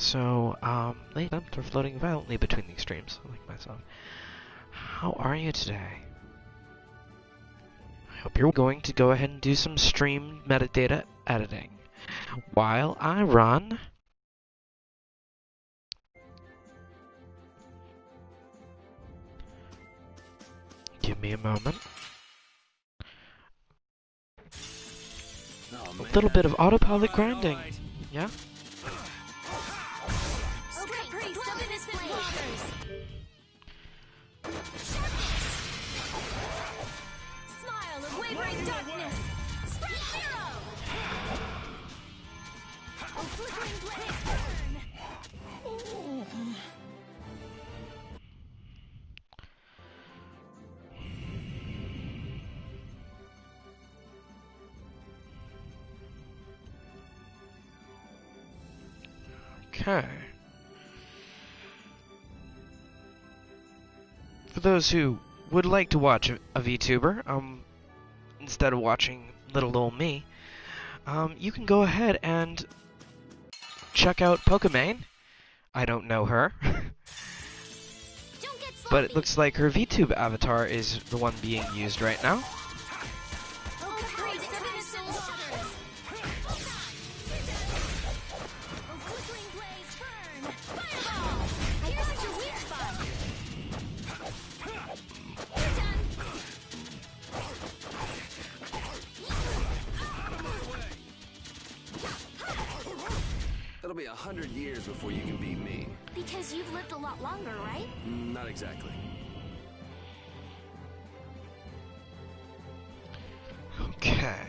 So, late are floating violently between the extremes, like myself. How are you today? I hope you're going to go ahead and do some stream metadata editing while I run. Give me a moment. Oh, A little bit of autopilot grinding. Right. Yeah? Smile of wavering darkness. Spread zero. A flickering blaze burn. Okay. For those who would like to watch a VTuber, instead of watching little old me, you can go ahead and check out Pokimane. I don't know her, but it looks like her VTube avatar is the one being used right now. It'll be 100 years before you can beat me. Because you've lived a lot longer, right? Not exactly. Okay.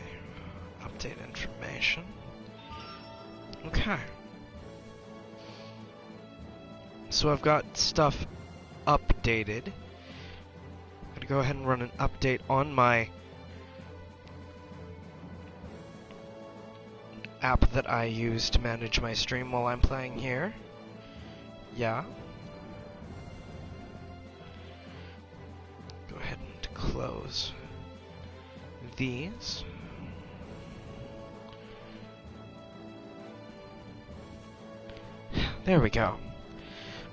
Update information. Okay. So I've got stuff updated. I'm gonna go ahead and run an update on my app that I use to manage my stream while I'm playing here. Yeah. Go ahead and close these. There we go.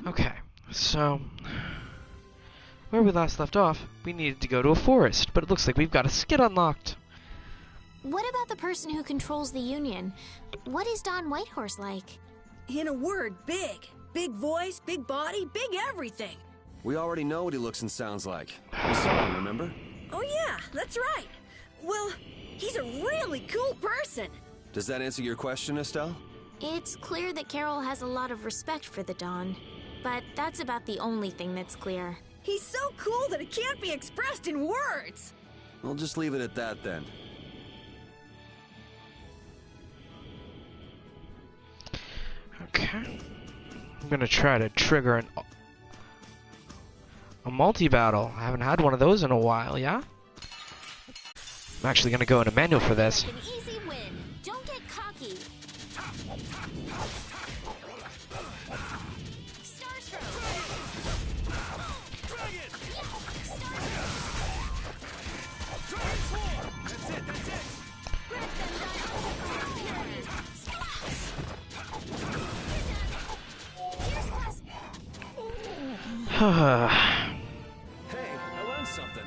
Okay, so where we last left off, we needed to go to a forest, but it looks like we've got a skid unlocked. What about the person who controls the Union? What is Don Whitehorse like? In a word, big. Big voice, big body, big everything. We already know what he looks and sounds like. We saw him, remember? Oh yeah, that's right. Well, he's a really cool person. Does that answer your question, Estelle? It's clear that Carol has a lot of respect for the Don, but that's about the only thing that's clear. He's so cool that it can't be expressed in words. We'll just leave it at that then. Okay. I'm gonna try to trigger a multi-battle. I haven't had one of those in a while, yeah? I'm actually gonna go into manual for this. An easy win. Don't get cocky. Hey, I learned something.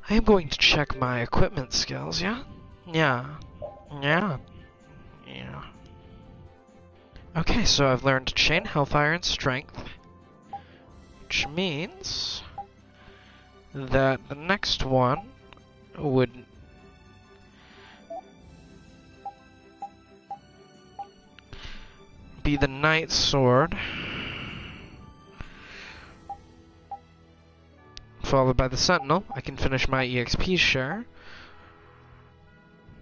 I am going to check my equipment skills, yeah? Yeah. Yeah. Yeah. Okay, so I've learned Chain, Hellfire, and Strength. Which means that the next one would be the Night Sword, followed by the Sentinel. I can finish my EXP share.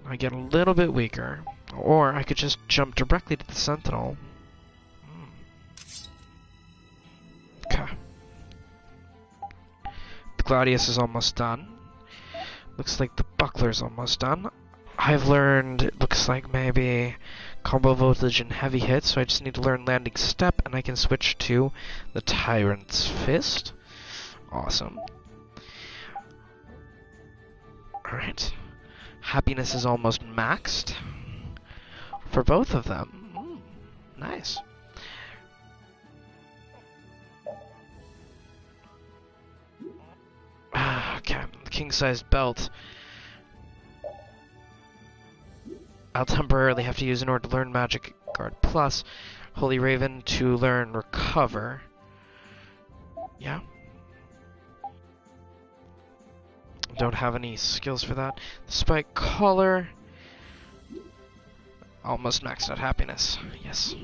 I get a little bit weaker. Or I could just jump directly to the Sentinel. Okay. The Gladius is almost done. Looks like the Buckler's almost done. I've learned, it looks like maybe combo voltage and heavy hits, so I just need to learn landing step, and I can switch to the Tyrant's Fist. Awesome. Alright. Happiness is almost maxed. For both of them. Nice. Okay, king-sized belt. I'll temporarily have to use in order to learn Magic Guard Plus. Holy Raven to learn Recover. Yeah. Don't have any skills for that. Spike Collar. Almost maxed out Happiness. Yes.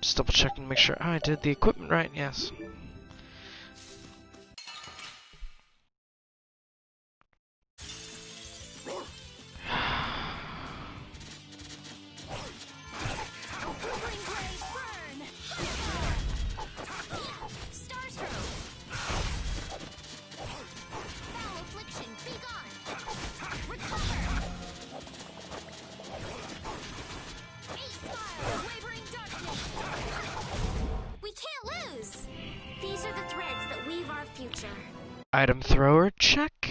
Just double checking to make sure I did the equipment right. Yes. Item thrower, check.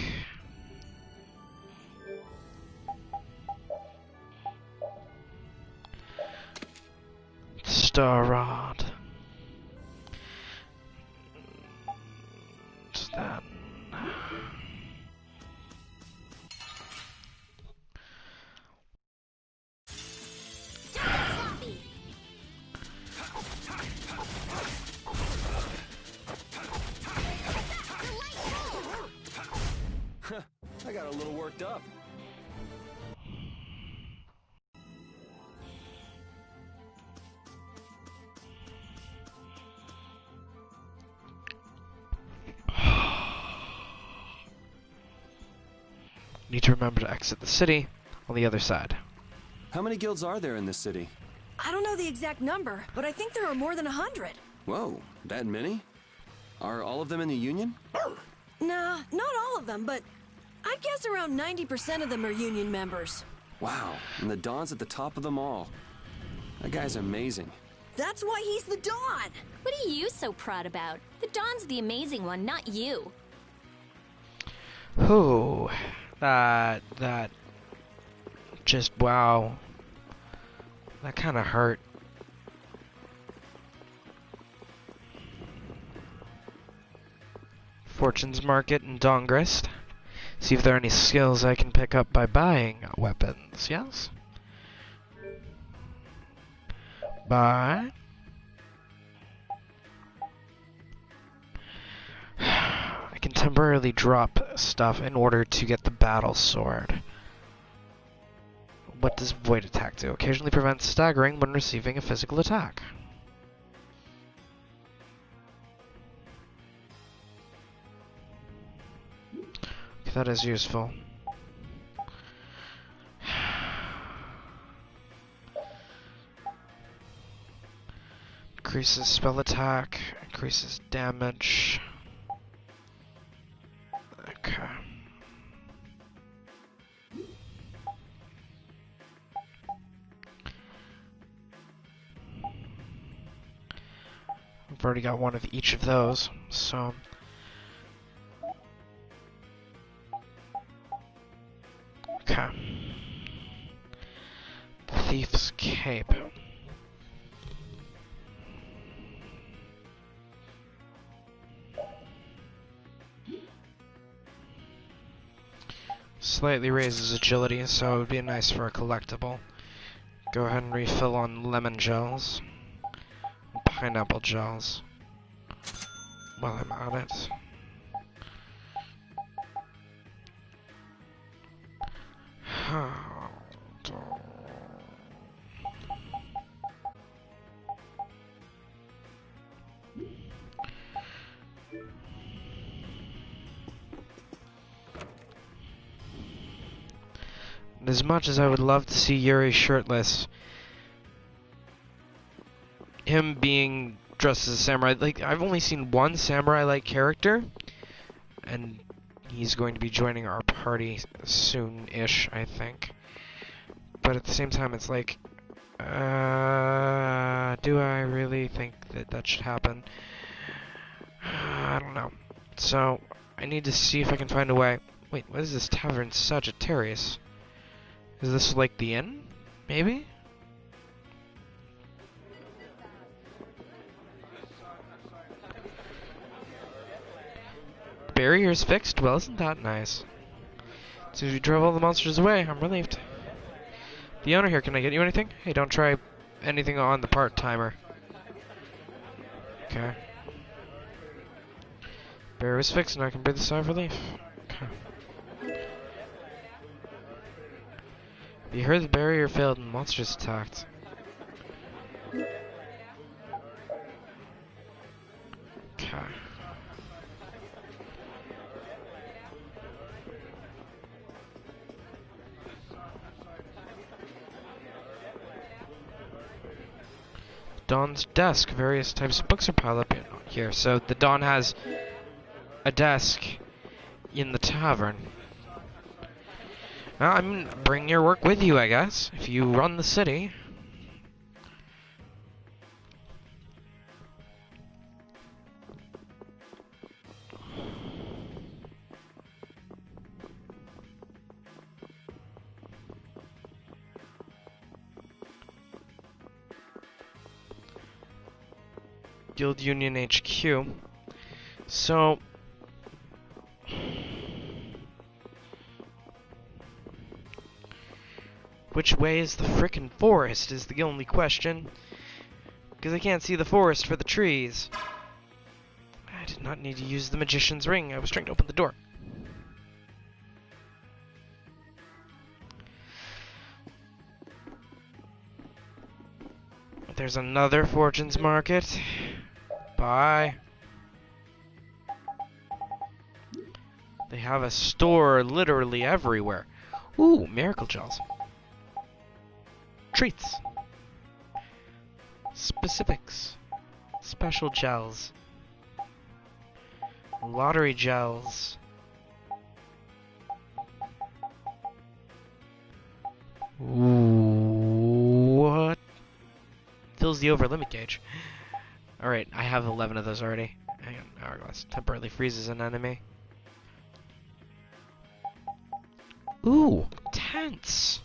Star Rod. Then I got a little worked up. need to remember to exit the city on the other side. How many guilds are there in this city? I don't know the exact number, but I think there are more than 100. Whoa, that many? Are all of them in the Union? Nah, not all of them, but I'd guess around 90% of them are Union members. Wow, and the Dawn's at the top of them all. That guy's amazing. That's why he's the Dawn! What are you so proud about? The Dawn's the amazing one, not you. Ooh, that just, wow. That kind of hurt. Fortune's Market in Dongrist. See if there are any skills I can pick up by buying weapons, yes? Buy. I can temporarily drop stuff in order to get the battle sword. What does Void Attack do? Occasionally prevents staggering when receiving a physical attack. Okay, that is useful. Increases spell attack, increases damage. Okay. I've already got one of each of those, so... Okay. Thief's Cape. Slightly raises agility, so it would be nice for a collectible. Go ahead and refill on lemon gels. Pineapple gels. While I'm at it. As much as I would love to see Yuri shirtless, him being dressed as a samurai, like, I've only seen one samurai-like character, and he's going to be joining our party soon-ish, I think. But at the same time, it's like, do I really think that that should happen? I don't know. So, I need to see if I can find a way Wait, what is this Tavern Sagittarius? Is this like the inn? Maybe? Barrier's fixed? Well, isn't that nice? As soon as we drove all the monsters away, I'm relieved. The owner here, can I get you anything? Hey, don't try anything on the part timer. Okay. Barrier is fixed and I can breathe a sigh of relief. Okay. You heard the barrier failed and monsters attacked. Okay. Dawn's desk. Various types of books are piled up in here. So the Dawn has a desk in the tavern. Well, I mean, bring your work with you, I guess, if you run the city. Guild Union HQ. So, which way is the frickin' forest is the only question. Because I can't see the forest for the trees. I did not need to use the magician's ring. I was trying to open the door. There's another Fortune's Market. Bye. They have a store literally everywhere. Ooh, miracle gels. Treats. Specifics. Special gels. Lottery gels. Ooh, what? Fills the over limit gauge. Alright, I have 11 of those already. Hang on, hourglass. Temporarily freezes an enemy. Ooh, tents.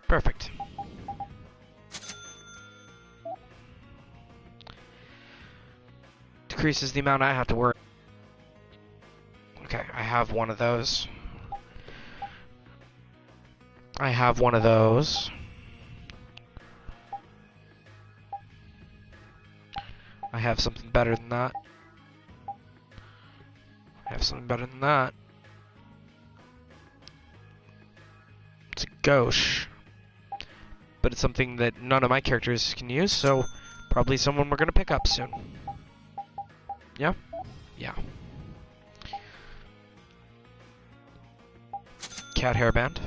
Perfect. Decreases the amount I have to work. Okay, I have one of those. I have one of those. I have something better than that. I have something better than that. It's a gauche. But it's something that none of my characters can use, so probably someone we're gonna pick up soon. Yeah? Yeah. Cat hairband.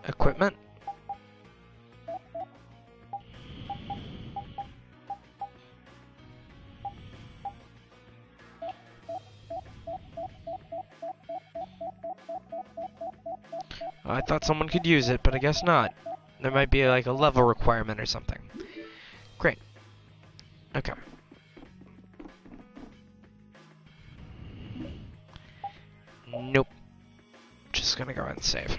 Equipment. I thought someone could use it, but I guess not. There might be like a level requirement or something. Great. Okay. Nope. Just gonna go ahead and save.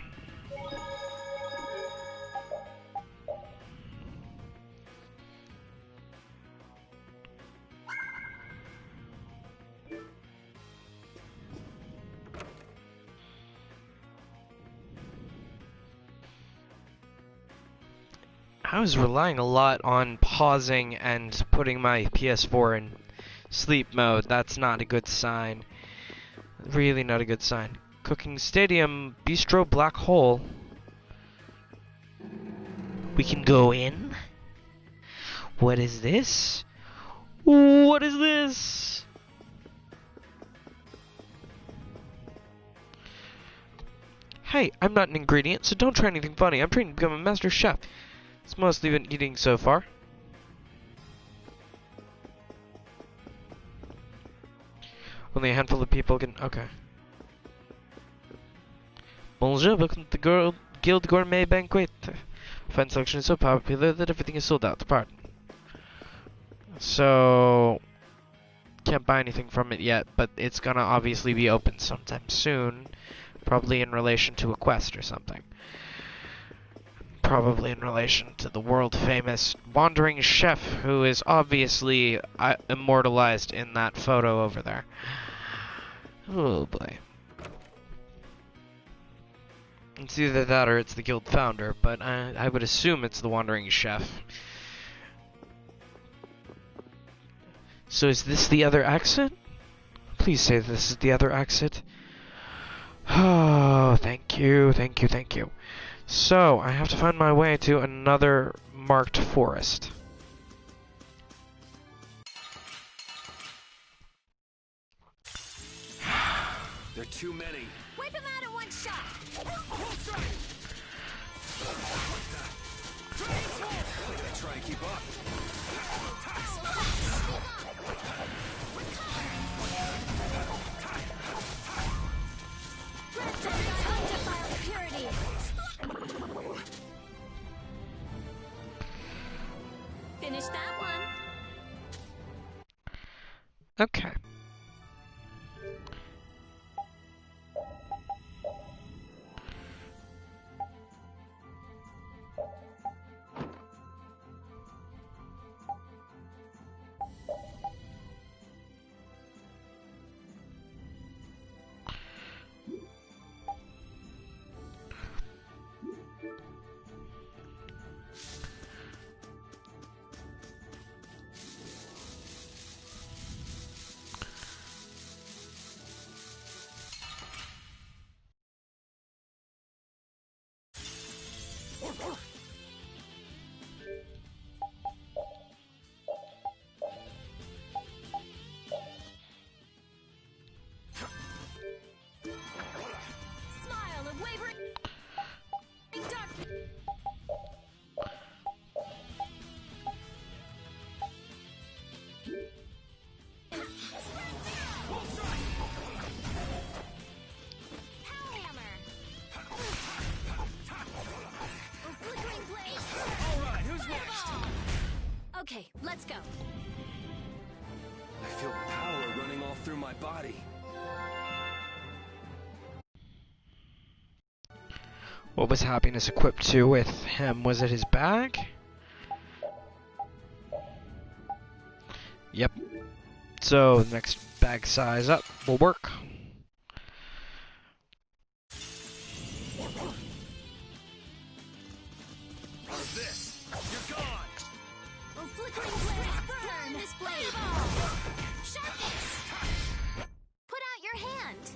I was relying a lot on pausing and putting my PS4 in sleep mode. That's not a good sign. Really not a good sign. Cooking Stadium, Bistro Black Hole. We can go in? What is this? What is this? Hey, I'm not an ingredient, so don't try anything funny. I'm trying to become a master chef. It's mostly been eating so far. Only a handful of people can... Okay. Bonjour, welcome to the Guild Gourmet Banquet. Fine selection is so popular that everything is sold out. Pardon. So, can't buy anything from it yet, but it's gonna obviously be open sometime soon. Probably in relation to a quest or something. Probably in relation to the world-famous wandering chef who is obviously immortalized in that photo over there. Oh boy. It's either that or it's the guild founder, but I would assume it's the wandering chef. So is this the other exit? Please say this is the other exit. Oh, thank you, thank you, thank you. So, I have to find my way to another marked forest. There are too many. Wipe him out in one shot. Try and keep up. Finish that one. Okay. Smile of wavering darkness. Power hammer. Flickering blade. All right, who's next? Okay, let's go. I feel power running all through my body. What was happiness equipped to with him? Was it his bag? Yep. So, the next bag size up will work. How's this? You're gone. Flickering blade. Burn this blade. Sharpness. Put out your hand.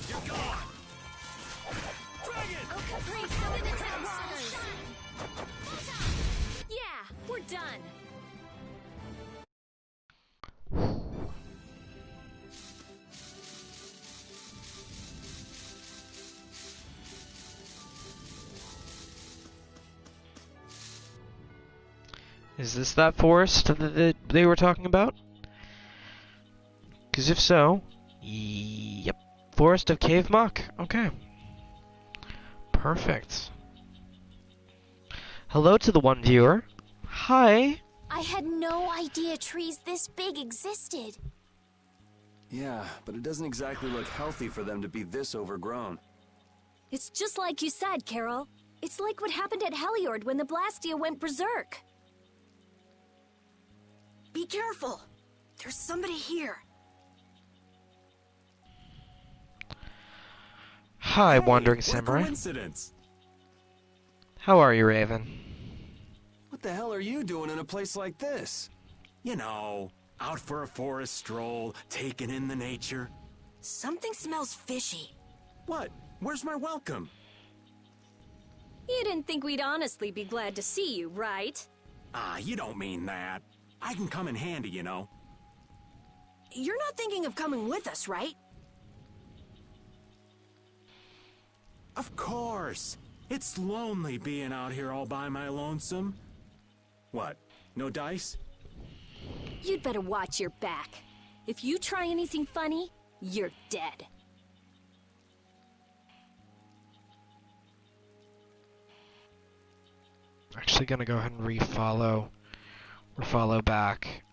You're gone. Dragon. Caprice of the Descent Waters. Yeah, we're done. Is this that forest that they were talking about? Because if so, yep. Forest of Cave Muck. Okay. Perfect. Hello to the one viewer. Hi. I had no idea trees this big existed. Yeah, but it doesn't exactly look healthy for them to be this overgrown. It's just like you said, Carol. It's like what happened at Heliord when the Blastia went berserk. Be careful. There's somebody here. Hi, Hey, Wandering what a Samurai. coincidence. How are you, Raven? What the hell are you doing in a place like this? You know, out for a forest stroll, taking in the nature. Something smells fishy. What? Where's my welcome? You didn't think we'd honestly be glad to see you, right? Ah, you don't mean that. I can come in handy, you know. You're not thinking of coming with us, right? Of course. It's lonely being out here all by my lonesome. What? No dice? You'd better watch your back. If you try anything funny, you're dead. Actually gonna go ahead and refollow or follow back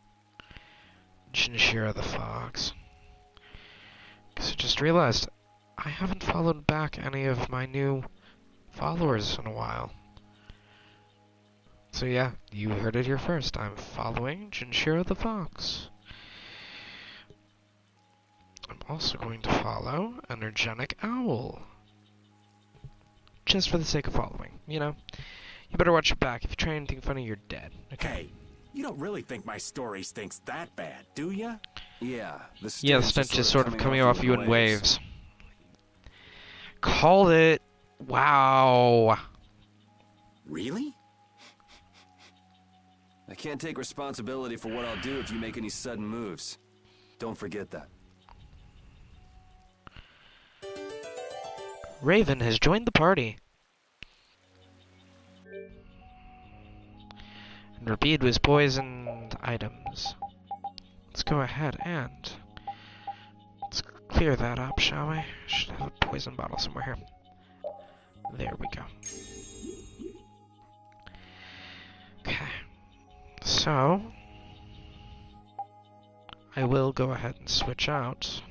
Jinshira the Fox. Because I just realized I haven't followed back any of my new followers in a while. So yeah, you heard it here first. I'm following Jinshira the Fox. I'm also going to follow Energetic Owl. Just for the sake of following, you know? You better watch your back. If you try anything funny, you're dead. Okay? Hey, you don't really think my story stinks that bad, do ya? Yeah, the Yeah, the stench stench is sort of coming off you in waves. Called it! Wow! Really? I can't take responsibility for what I'll do if you make any sudden moves. Don't forget that. Raven has joined the party. And Rabid was poisoned items. Let's go ahead and let's clear that up, shall we? Should have a poison bottle somewhere here. There we go. Okay. So I will go ahead and switch out.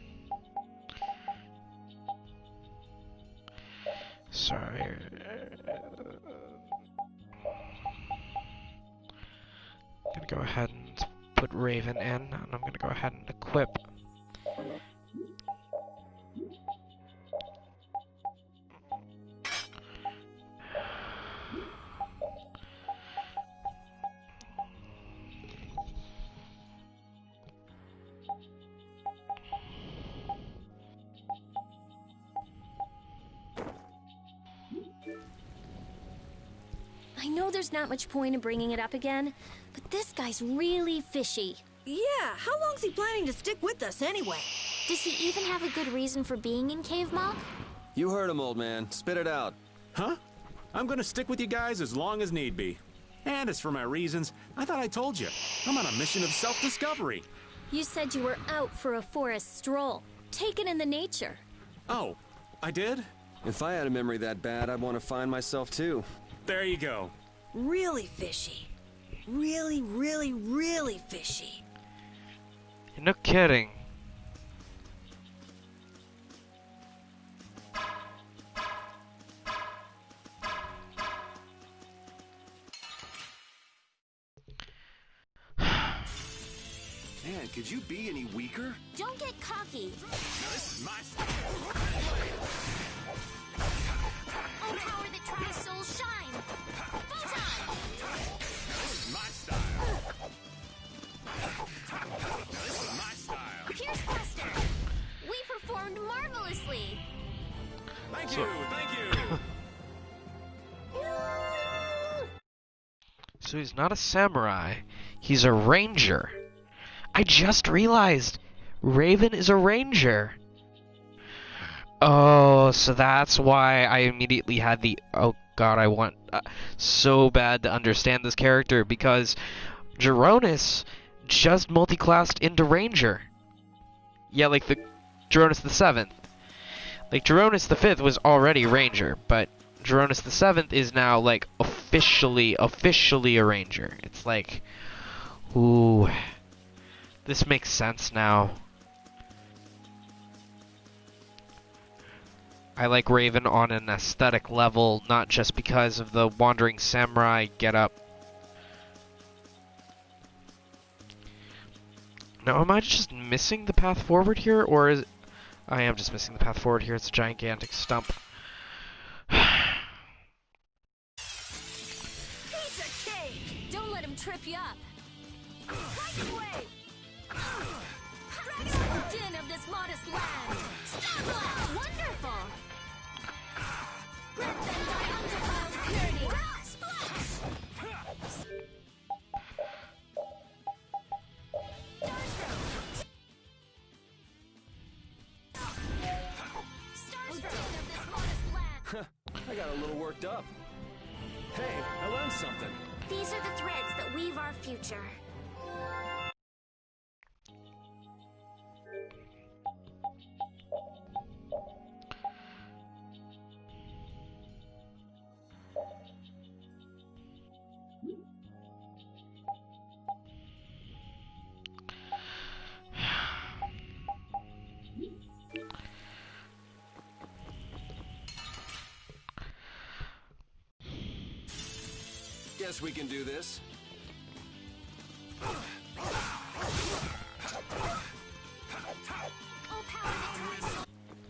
Sorry. I'm gonna go ahead and put Raven in, and I'm gonna go ahead and equip. I know there's not much point in bringing it up again, but this guy's really fishy. Yeah, how long's he planning to stick with us anyway? Does he even have a good reason for being in Cave Mall? You heard him, old man. Spit it out. Huh? I'm gonna stick with you guys as long as need be. And as for my reasons, I thought I told you. I'm on a mission of self-discovery. You said you were out for a forest stroll, taken in the nature. Oh, I did? If I had a memory that bad, I'd want to find myself too. There you go. Really fishy. Really, really, really fishy. You're no kidding. Man, could you be any weaker? Don't get cocky. This is my style. Oh, power that tries souls shine. Photon! This is my style. This is my style. Pierce Buster! We performed marvelously. Thank you, thank you. So he's not a samurai, he's a ranger. I just realized Raven is a ranger. Oh, so that's why I immediately had the, oh god, I want so bad to understand this character, because Jeronis just multiclassed into ranger. Yeah, like the Jeronis the 7th. Like Jeronis the 5th was already ranger, but Jeronis the 7th is now like officially a ranger. It's like, ooh, this makes sense now. I like Raven on an aesthetic level, not just because of the wandering samurai getup. Now, am I just missing the path forward here, or is I am just missing the path forward here? It's a gigantic stump. Piece of cake! Don't let him trip you up. worked up. Hey, I learned something. These are the threads that weave our future. Guess we can do this.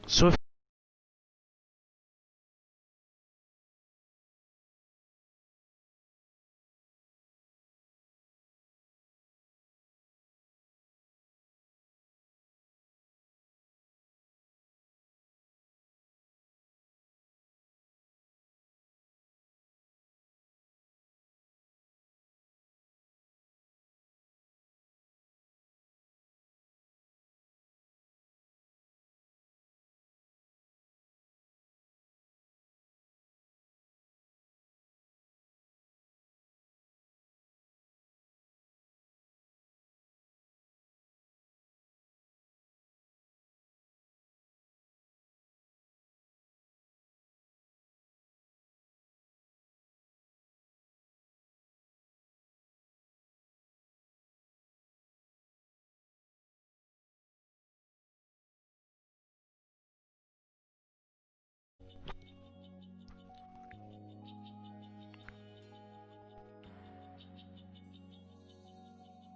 So if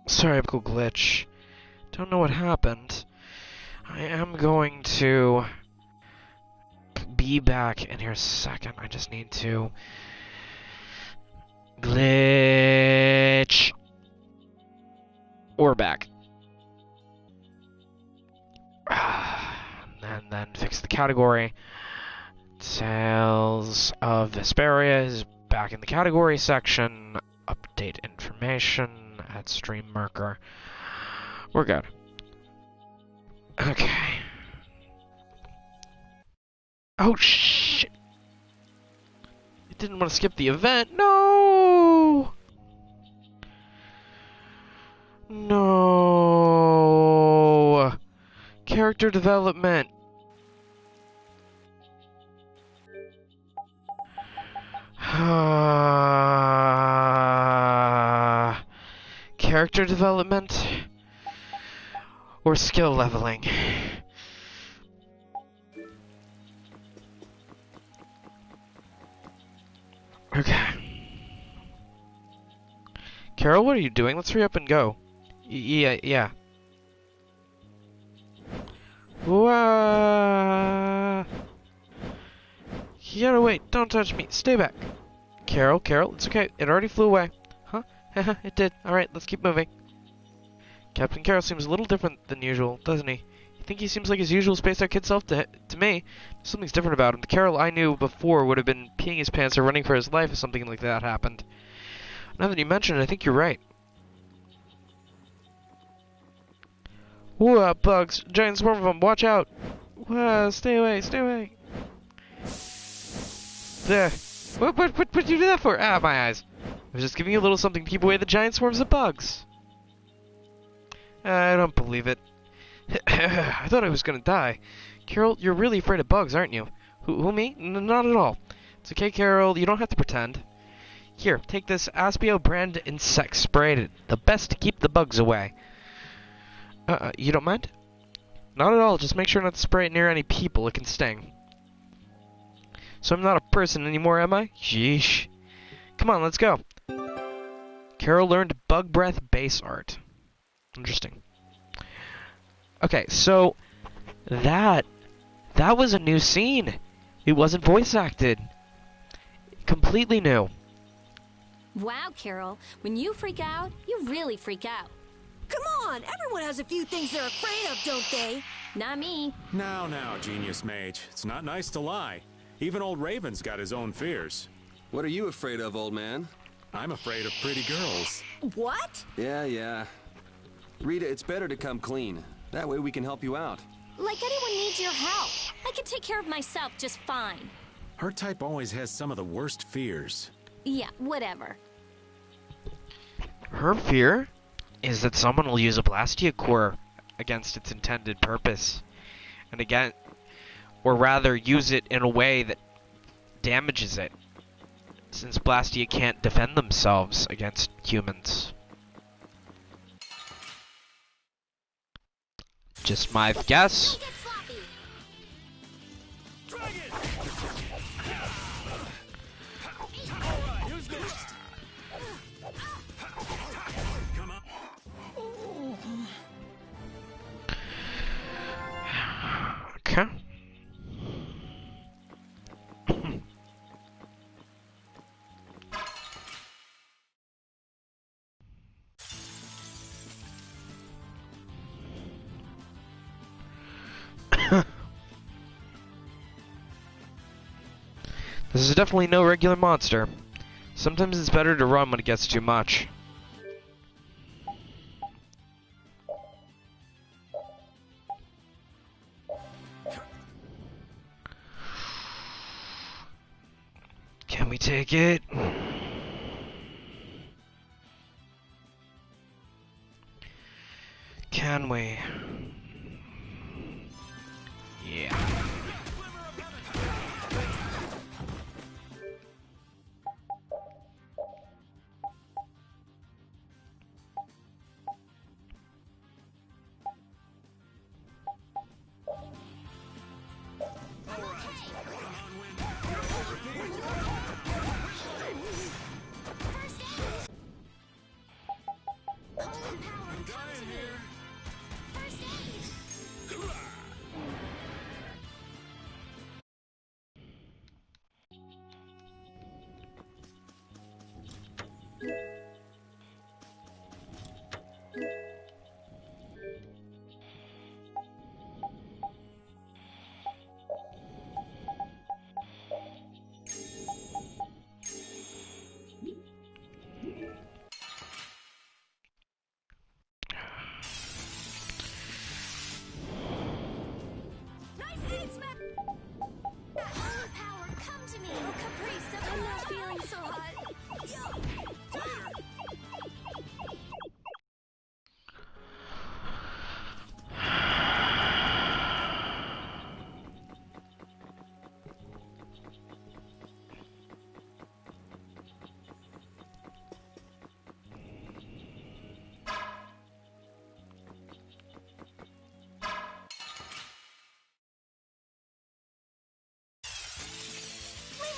sorry, optical glitch. Don't know what happened. I am going to be back in here a second. I just need to glitch. We're back. And then fix the category. Sales of Vespiria is back in the category section. Update information. Add stream marker. We're good. Okay. Oh shit! It didn't want to skip the event. No! No! Character development. Character development or skill leveling? Okay. Carol, what are you doing? Let's hurry up and go. Yeah. Whoa. You gotta wait. Don't touch me. Stay back. Carol, it's okay. It already flew away. Huh? It did. Alright, let's keep moving. Captain Carroll seems a little different than usual, doesn't he? You think he seems like his usual spaced-out kid self to me? Something's different about him. The Carroll I knew before would have been peeing his pants or running for his life if something like that happened. Now that you mention it, I think you're right. Whoa, bugs! Giant swarm of them! Watch out! Whoa, stay away! Stay away! There! What did you do that for? Ah, my eyes! I was just giving you a little something to keep away the giant swarms of bugs. I don't believe it. I thought I was gonna die. Carol, you're really afraid of bugs, aren't you? Who me? Not at all. It's okay, Carol. You don't have to pretend. Here, take this Aspio brand insect spray. The best to keep the bugs away. You don't mind? Not at all. Just make sure not to spray it near any people. It can sting. So I'm not a person anymore, am I? Sheesh. Come on, let's go. Carol learned bug breath base art. Interesting. Okay, so that was a new scene. It wasn't voice acted. Completely new. Wow, Carol. When you freak out, you really freak out. Come on, everyone has a few things they're afraid of, don't they? Not me. Now, Genius Mage. It's not nice to lie. Even old Raven's got his own fears. What are you afraid of, old man? I'm afraid of pretty girls. What? Yeah. Rita, it's better to come clean. That way we can help you out. Like anyone needs your help. I can take care of myself just fine. Her type always has some of the worst fears. Yeah, whatever. Her fear is that someone will use a Blastia core against its intended purpose. And again, or rather use it in a way that damages it, since Blastia can't defend themselves against humans. Just my guess. Okay. This is definitely no regular monster. Sometimes it's better to run when it gets too much. Can we take it? Can we? Yeah.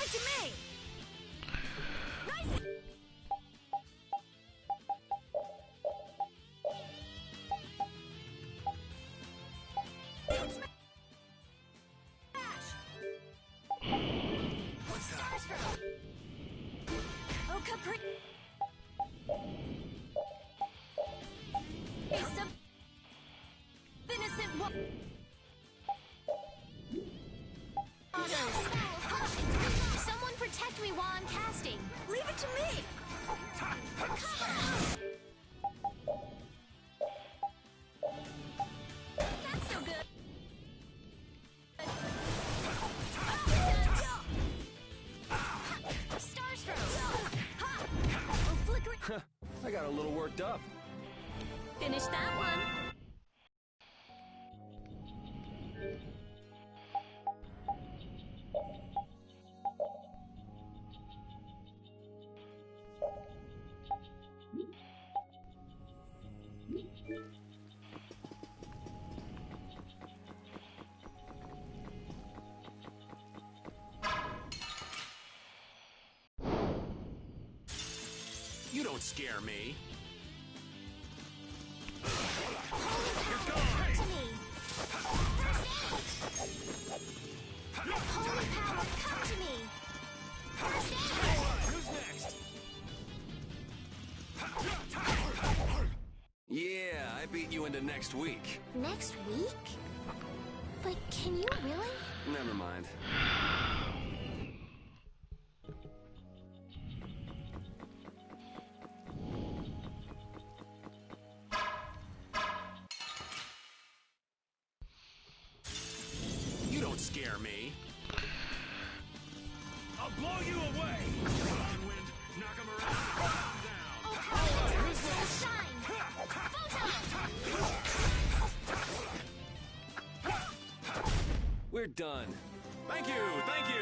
To me. Someone protect me while I'm casting. Leave it to me! That's no good. I got a little worked up. Finish that one. You don't scare me. Yeah, I beat you into next week. Next week? But can you really? Never mind. You don't scare me. We're done. Thank you, thank you!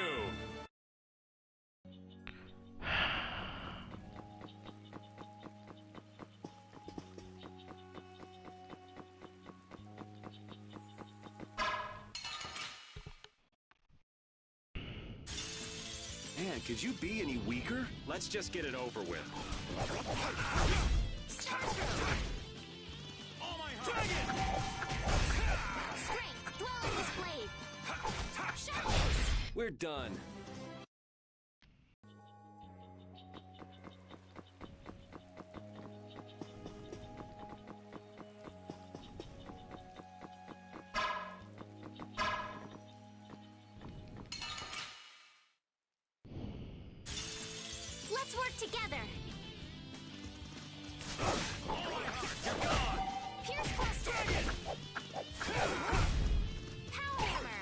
Man, could you be any weaker? Let's just get it over with. All my heart! Strength, dwell in this blade. Sharpness. We're done. Let's work together. Pierce Cluster. Power Hammer.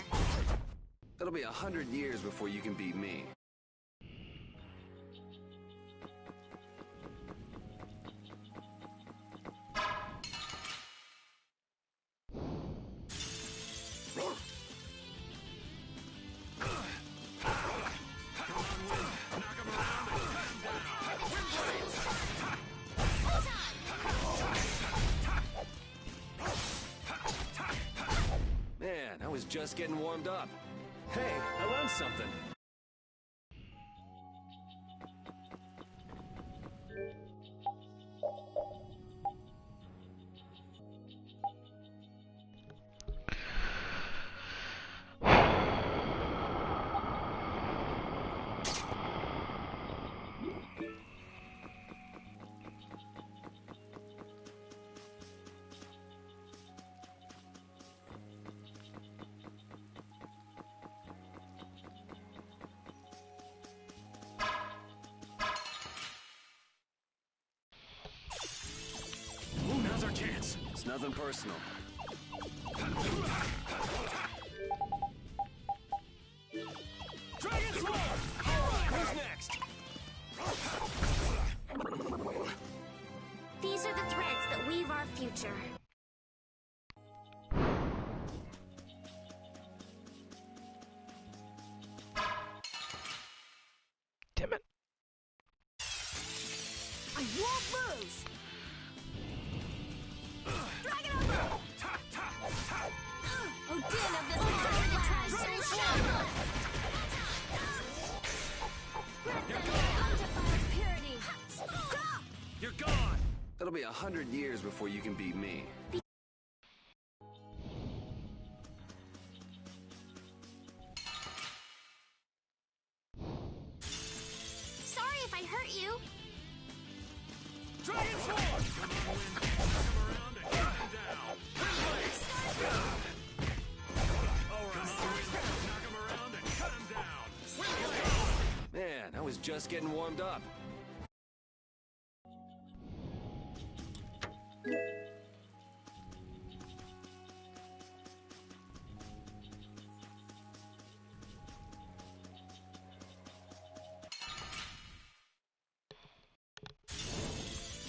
It'll be 100 years before you can beat me. Man, I was just getting warmed up. Hey, I learned something. Ooh, now's our chance. It's nothing personal. Dragon Sword! Alright, who's next? These are the threads that weave our future. Damn it. I won't lose! Dragon Over! Odin of this monster tries to undefiled purity! Stop! You're gone! It'll be 100 years before you can beat me. Sorry if I hurt you. Dragon Sword! Come on, Wind. Knock him around and cut him down. Wind Blade! Alright, come on, Wind. Knock him around and cut him down. Wind Blade! Man, I was just getting warmed up.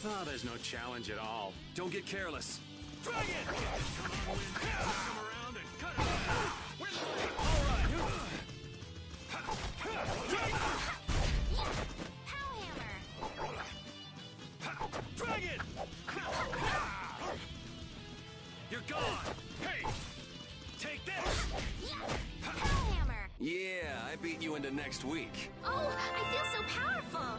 Oh, there's no challenge at all. Don't get careless. Dragon! Come on, Wind. Knock him around and cut him down. Wind Blade! Alright, Power Hammer. Dragon! You're gone! Hey! Take this! Power Hammer. Yeah, I beat you into next week. Oh, I feel so powerful.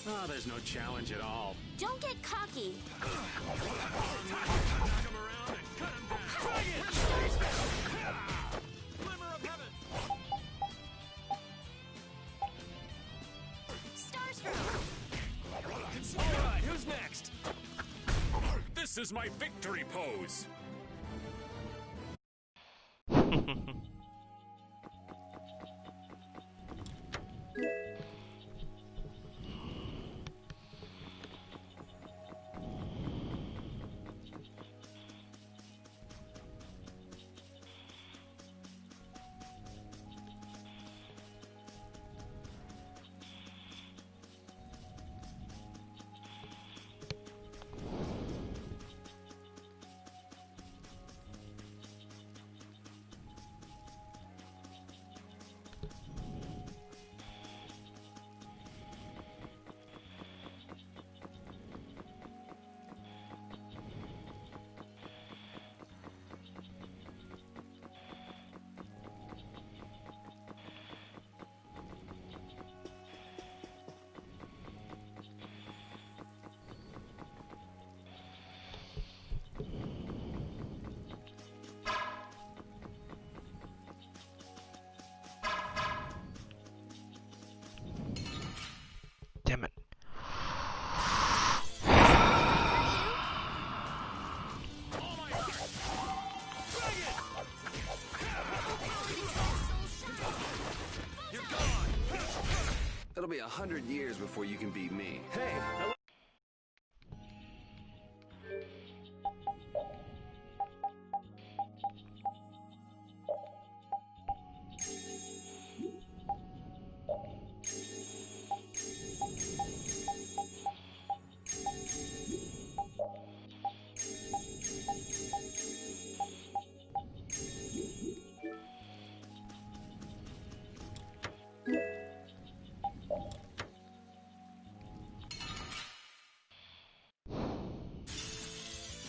Oh, there's no challenge at all. Don't get cocky. Knock him around and cut him down. Dragon! Glimmer of heaven! Stars from. Alright, who's next? This is my victory pose. 100 years before you can beat me. Hey!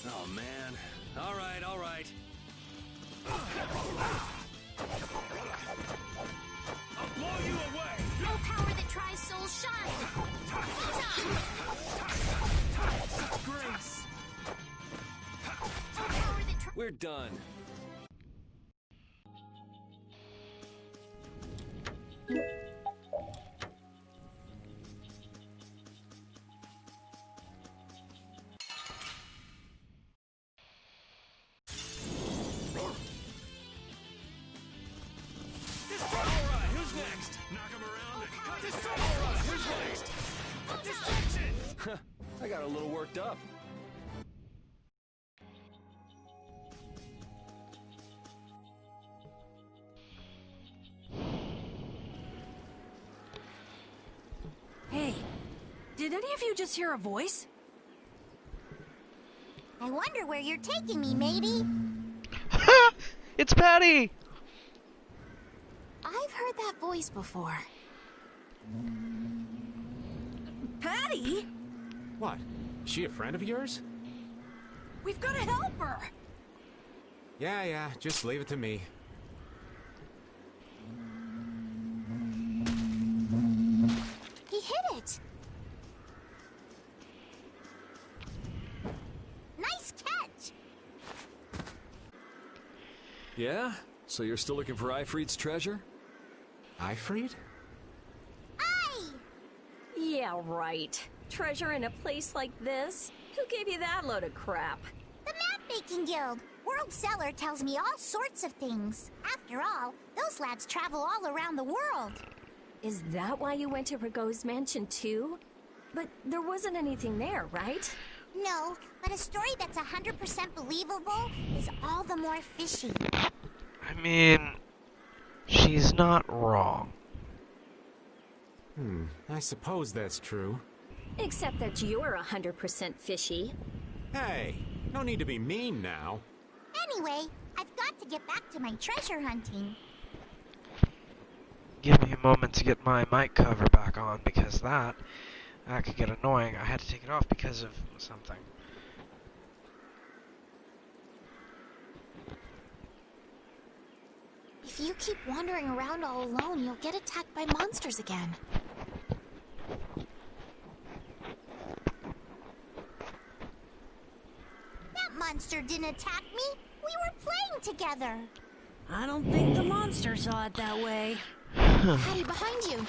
Oh, man. All right, all right. I'll blow you away! No power that tries soul shine! Grace! No power that tries... We're done. I got a little worked up. Hey, did any of you just hear a voice? I wonder where you're taking me, matey. It's Patty! I've heard that voice before. Patty? What? Is she a friend of yours? We've got to help her! Yeah, just leave it to me. He hit it! Nice catch! Yeah? So you're still looking for Ifrit's treasure? Ifrit? Aye! Yeah, right. Treasure in a place like this? Who gave you that load of crap? The Map Making Guild. World Seller tells me all sorts of things. After all, those lads travel all around the world. Is that why you went to Rigaud's mansion too? But there wasn't anything there, right? No, but a story that's 100% believable is all the more fishy. I mean, she's not wrong. I suppose that's true. Except that you're 100% fishy. Hey, no need to be mean now. Anyway, I've got to get back to my treasure hunting. Give me a moment to get my mic cover back on, because that could get annoying. I had to take it off because of something. If you keep wandering around all alone, you'll get attacked by monsters again. That monster didn't attack me. We were playing together. I don't think the monster saw it that way. Patty, behind you!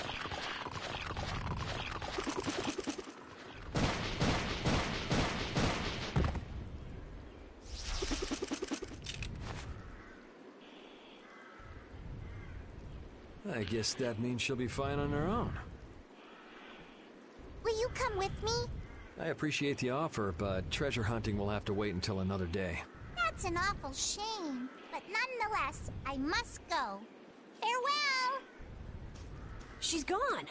I guess that means she'll be fine on her own. Will you come with me? I appreciate the offer, but treasure hunting will have to wait until another day. That's an awful shame. But nonetheless, I must go. Farewell! She's gone.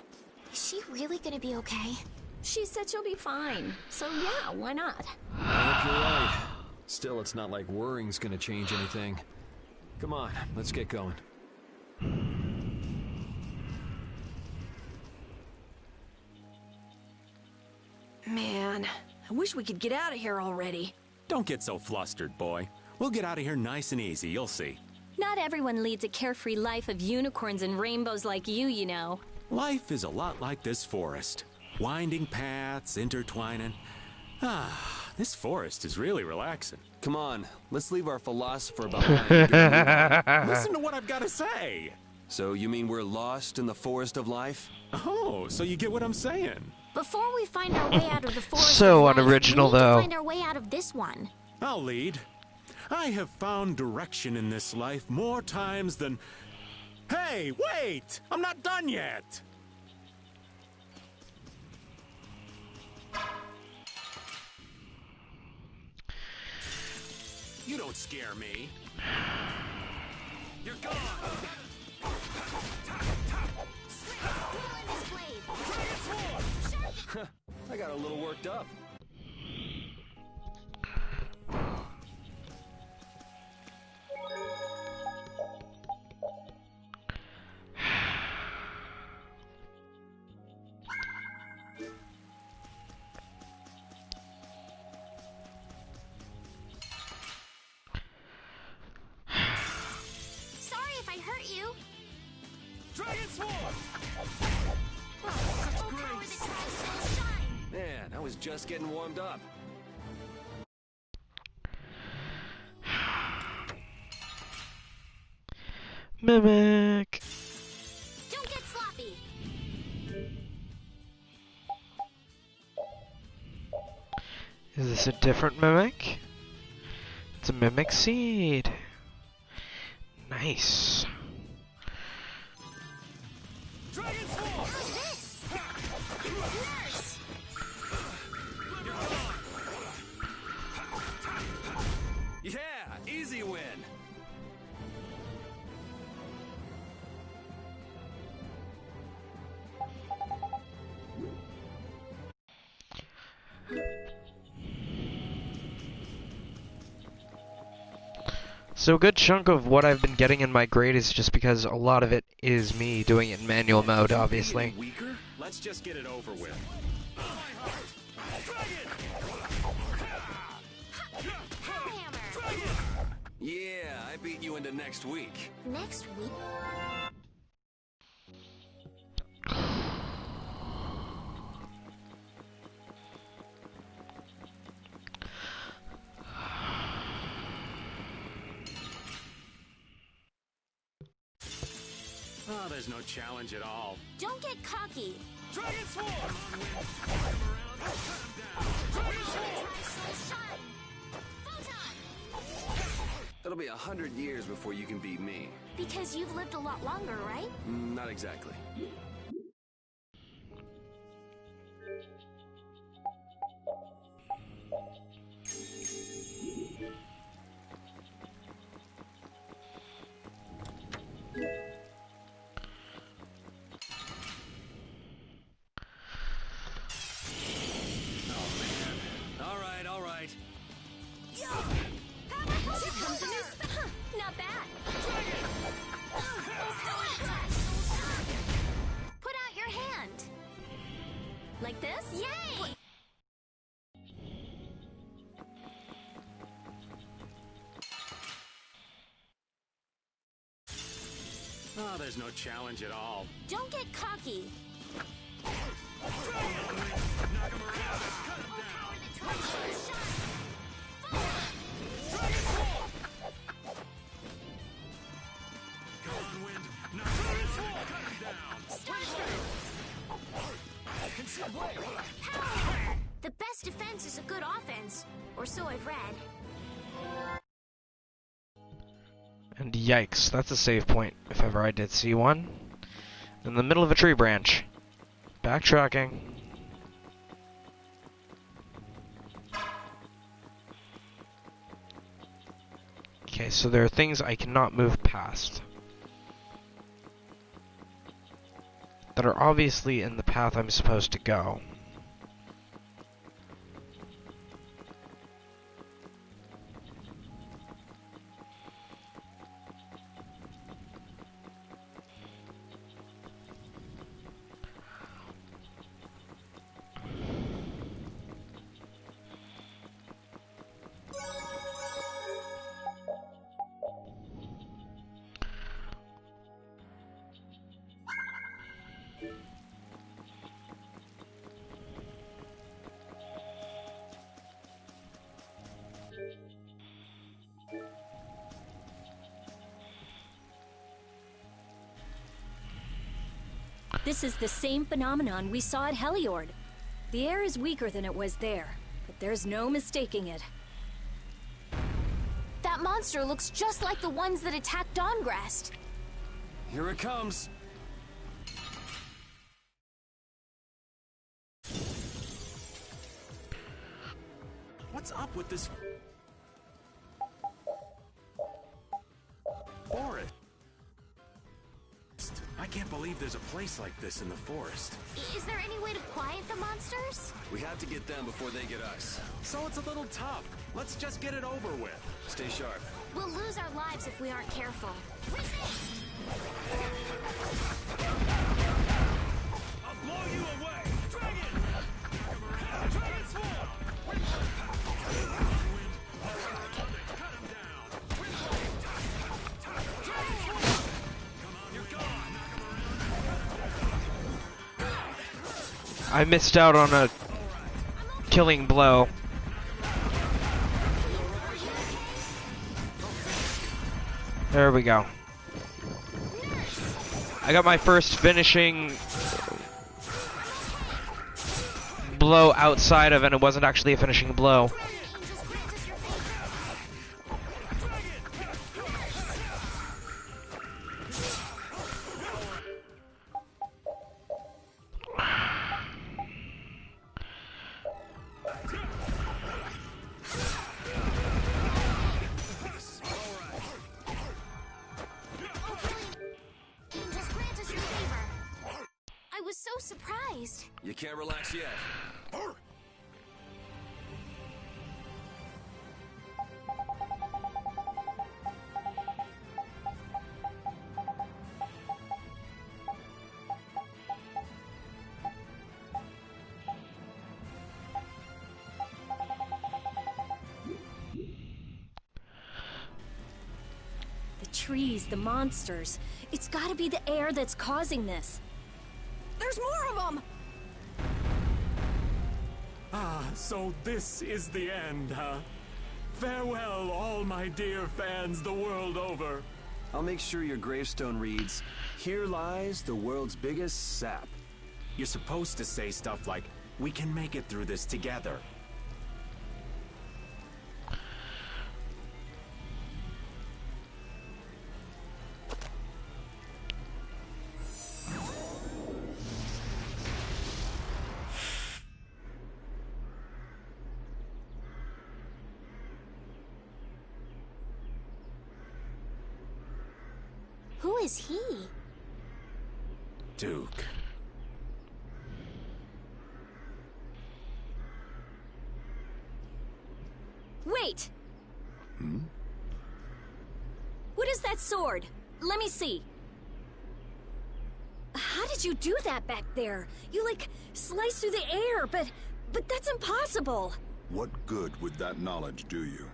Is she really gonna be okay? She said she'll be fine. So yeah, why not? I hope you're right. Still, it's not like worrying's gonna change anything. Come on, let's get going. Man, I wish we could get out of here already. Don't get so flustered, boy. We'll get out of here nice and easy, you'll see. Not everyone leads a carefree life of unicorns and rainbows like you know. Life is a lot like this forest. Winding paths, intertwining. This forest is really relaxing. Come on, let's leave our philosopher behind. and get moving. Listen to what I've got to say. So you mean we're lost in the forest of life? Oh, so you get what I'm saying. Before we find our way out of the forest So of life, unoriginal, we need though. to find our way out of this one. I'll lead. I have found direction in this life more times than... Hey, wait! I'm not done yet! You don't scare me. You're gone. I got a little worked up. Sorry if I hurt you. Dragon Swarm! Full power that tries to shine. Man, I was just getting warmed up. Mimic! Don't get sloppy. Is this a different mimic? It's a mimic seed. Nice. Dragon Swarm! How's this? Nurse. Yeah, easy win. So a good chunk of what I've been getting in my grade is just because a lot of it is me doing it in manual mode, obviously. Being weaker? Let's just get it over with. Hammer. Yeah, I beat you into next week. Next week. Oh, there's no challenge at all. Don't get cocky. Dragon Swarm! Dragon Swarm. Photon. It'll be 100 years before you can beat me. Because you've lived a lot longer, right? Not exactly. All right. Not bad. Put out your hand. Like this? Yay! Oh, there's no challenge at all. Don't get cocky. Power! The best defense is a good offense, or so I've read. And yikes, that's a save point, if ever I did see one. In the middle of a tree branch. Backtracking. Okay, so there are things I cannot move past. That are obviously in the path I'm supposed to go. This is the same phenomenon we saw at Heliord. The air is weaker than it was there, but there's no mistaking it. That monster looks just like the ones that attacked Dawngrest. Here it comes. What's up with this? believe there's a place like this in the forest. Is there any way to quiet the monsters? We have to get them before they get us. So it's a little tough. Let's just get it over with. Stay sharp. We'll lose our lives if we aren't careful. Resist! I'll blow you away! Dragon! Dragon Swarm! I missed out on a killing blow. There we go. I got my first finishing blow outside of, and it wasn't actually a finishing blow. Surprised. You can't relax yet. The trees, the monsters. It's gotta be the air that's causing this. There's more of them! Ah, so this is the end, huh? Farewell, all my dear fans the world over. I'll make sure your gravestone reads, "Here lies the world's biggest sap." You're supposed to say stuff like, "We can make it through this together." Who is he? Duke. Wait! What is that sword? Let me see. How did you do that back there? You, like, sliced through the air, but that's impossible. What good would that knowledge do you?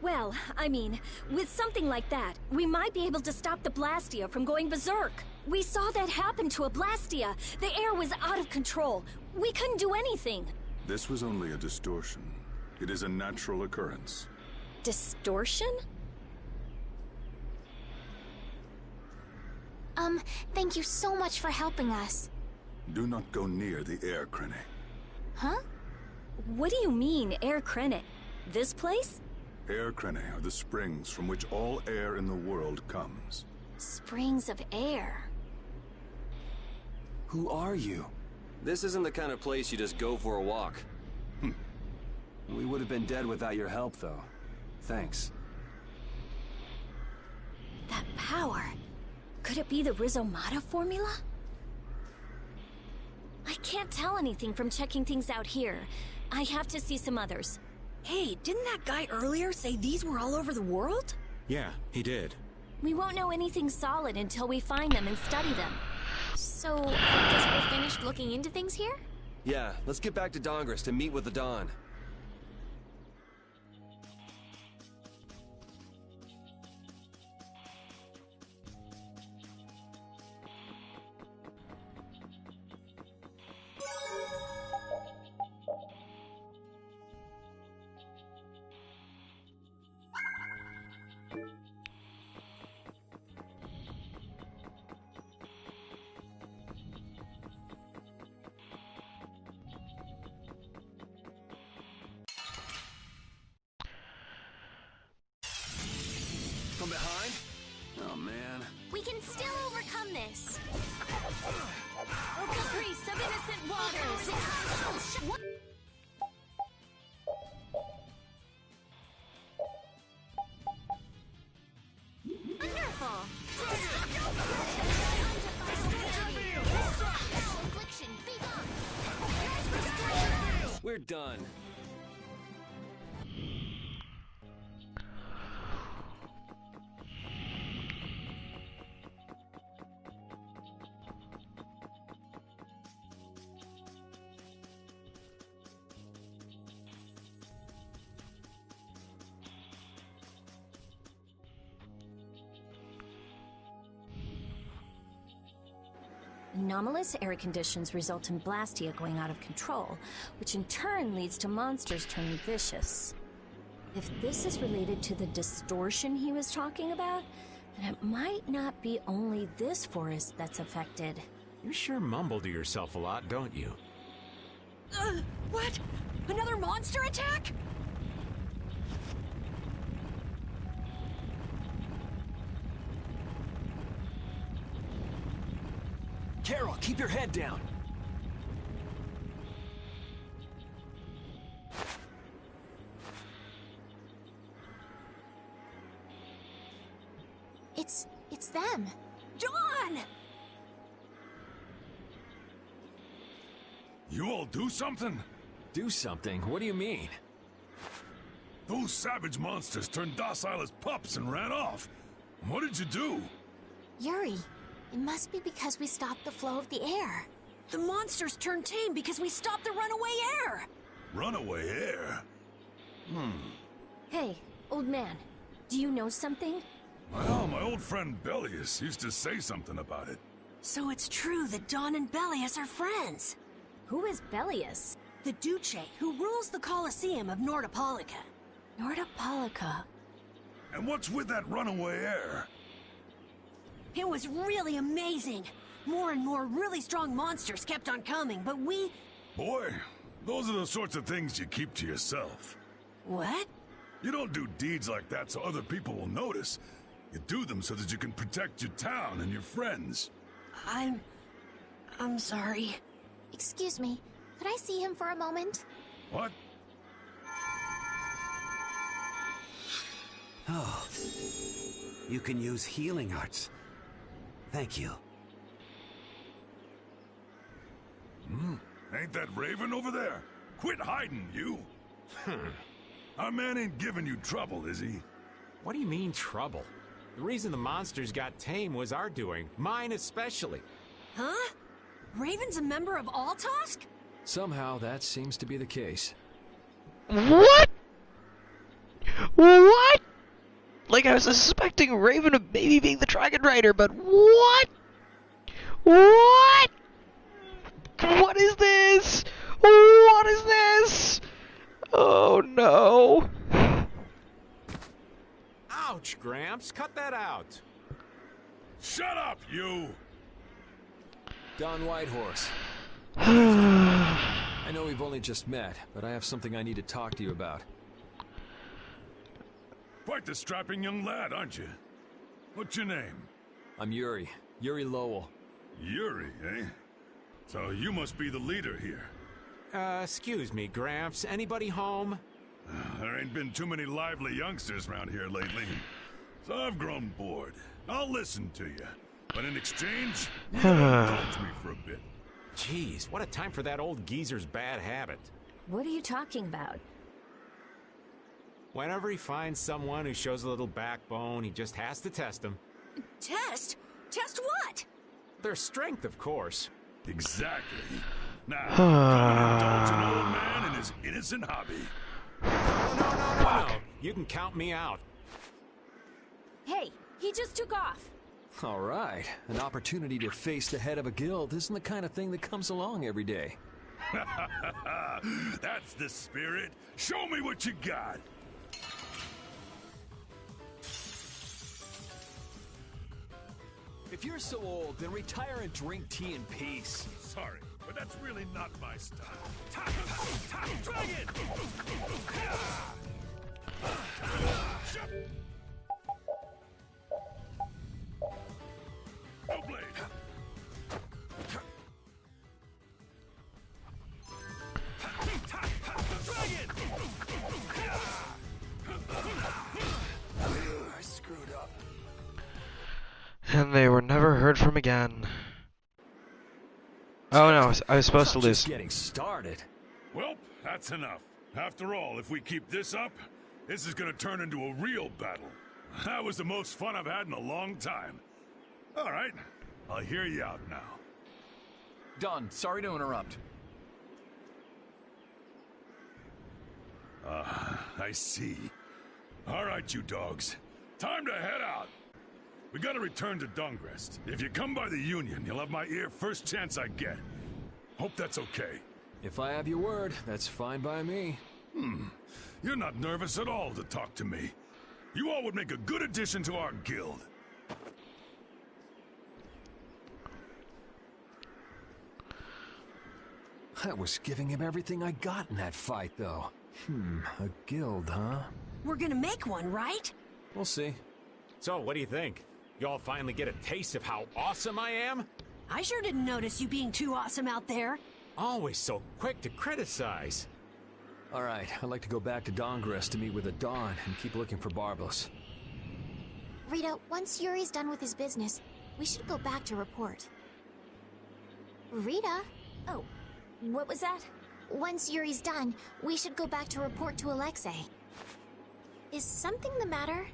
Well, I mean, with something like that, we might be able to stop the Blastia from going berserk. We saw that happen to a Blastia. The air was out of control. We couldn't do anything. This was only a distortion. It is a natural occurrence. Distortion? Thank you so much for helping us. Do not go near the air crene. Huh? What do you mean, air crene? This place? Air crene are the springs from which all air in the world comes. Springs of air. Who are you? This isn't the kind of place you just go for a walk. We would have been dead without your help, though. Thanks. That power. Could it be the Rhizomata formula? I can't tell anything from checking things out here. I have to see some others. Hey, didn't that guy earlier say these were all over the world? Yeah, he did. We won't know anything solid until we find them and study them. So, I guess we're finished looking into things here? Yeah, let's get back to Dongris to meet with the Dawn. From behind? Oh, man. We can still overcome this. Oh, priest of innocent waters! What? Wonderful! We're done. Anomalous air conditions result in Blastia going out of control, which in turn leads to monsters turning vicious. If this is related to the distortion he was talking about, then it might not be only this forest that's affected. You sure mumble to yourself a lot, don't you? What? Another monster attack? Carol, keep your head down. It's them. Dawn! You all do something? Do something? What do you mean? Those savage monsters turned docile as pups and ran off. What did you do? Yuri, it must be because we stopped the flow of the air. The monsters turned tame because we stopped the runaway air! Runaway air? Hey, old man, do you know something? Well, my old friend Bellius used to say something about it. So it's true that Dawn and Bellius are friends. Who is Bellius? The Duce, who rules the Colosseum of Nordopolica. Nordopolica. And what's with that runaway air? It was really amazing. More and more really strong monsters kept on coming, but we... Boy, those are the sorts of things you keep to yourself. What? You don't do deeds like that so other people will notice. You do them so that you can protect your town and your friends. I'm sorry. Excuse me, could I see him for a moment? What? Oh, you can use healing arts. Thank you. Ain't that Raven over there? Quit hiding, you! Our man ain't giving you trouble, is he? What do you mean, trouble? The reason the monsters got tame was our doing. Mine especially. Huh? Raven's a member of Altosk? Somehow that seems to be the case. What? What? Like I was suspecting Raven of maybe being the Dragon Rider, but what? What? What is this? What is this? Oh no. Ouch, Gramps. Cut that out. Shut up, you! Don Whitehorse. I know we've only just met, but I have something I need to talk to you about. Quite the strapping young lad, aren't you? What's your name? I'm Yuri. Yuri Lowell. Yuri, eh? So you must be the leader here. Excuse me, Gramps. Anybody home? There ain't been too many lively youngsters around here lately. So I've grown bored. I'll listen to you. But in exchange, you indulge me for a bit. Jeez, what a time for that old geezer's bad habit. What are you talking about? Whenever he finds someone who shows a little backbone, he just has to test them. Test? Test what? Their strength, of course. Exactly. Now, come and indulge an old man in his innocent hobby. No. You can count me out. Hey, he just took off. All right. An opportunity to face the head of a guild isn't the kind of thing that comes along every day. That's the spirit. Show me what you got. If you're so old, then retire and drink tea in peace. Sorry, but that's really not my style. Dragon! No blade! Dragon! I screwed up. And they were never heard from again. Oh no, I was supposed to lose. Just getting started. Well, That's enough. After all, if we keep this up, this is gonna turn into a real battle. That was the most fun I've had in a long time. All right, I'll hear you out now. Don, sorry to interrupt. I see. All right, you dogs. Time to head out. We gotta return to Dungrest. If you come by the Union, you'll have my ear first chance I get. Hope that's okay. If I have your word, that's fine by me. You're not nervous at all to talk to me. You all would make a good addition to our guild. I was giving him everything I got in that fight, though. A guild, huh? We're gonna make one, right? We'll see. So, what do you think? Y'all finally get a taste of how awesome I am? I sure didn't notice you being too awesome out there. Always so quick to criticize. All right, I'd like to go back to Dongrest to meet with the Don and keep looking for Barbos. Rita, once Yuri's done with his business, we should go back to report. Rita? Oh, what was that? Once Yuri's done, we should go back to report to Alexei. Is something the matter?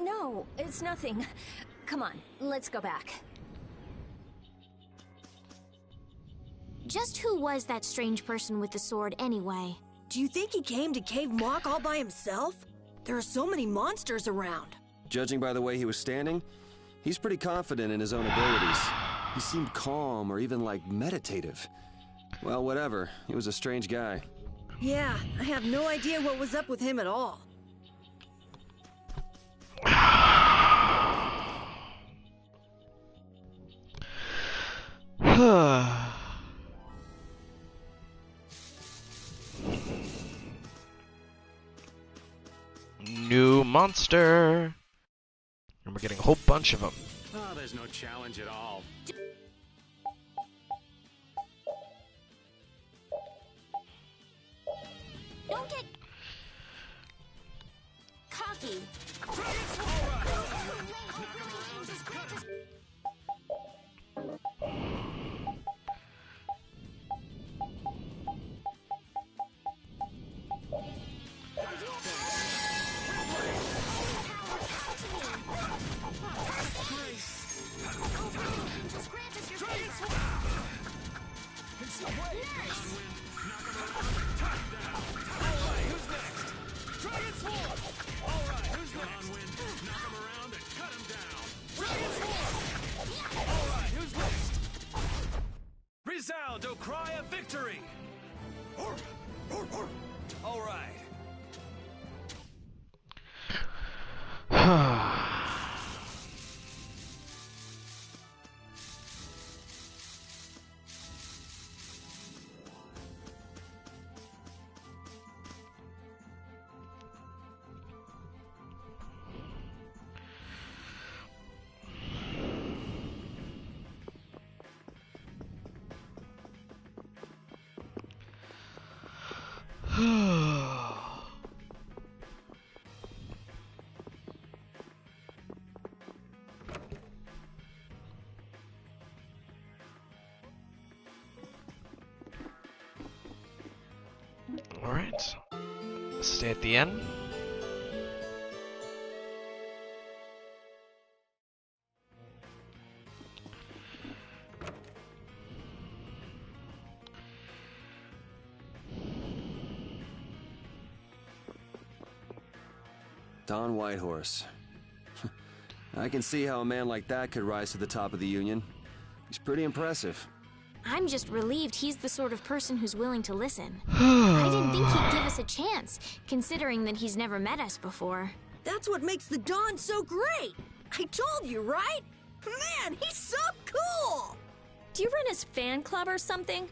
No, it's nothing. Come on, let's go back. Just who was that strange person with the sword anyway? Do you think he came to Cave Mock all by himself? There are so many monsters around. Judging by the way he was standing, he's pretty confident in his own abilities. He seemed calm or even like meditative. Well, whatever. He was a strange guy. Yeah, I have no idea what was up with him at all. New monster! And we're getting a whole bunch of them. Oh, there's no challenge at all. Don't get cocky. Resound, O cry of victory! All right. Alright. Stay at the end. Don Whitehorse. I can see how a man like that could rise to the top of the Union. He's pretty impressive. I'm just relieved he's the sort of person who's willing to listen. I didn't think he'd give us a chance, considering that he's never met us before. That's what makes the Dawn so great! I told you, right? Man, he's so cool! Do you run his fan club or something?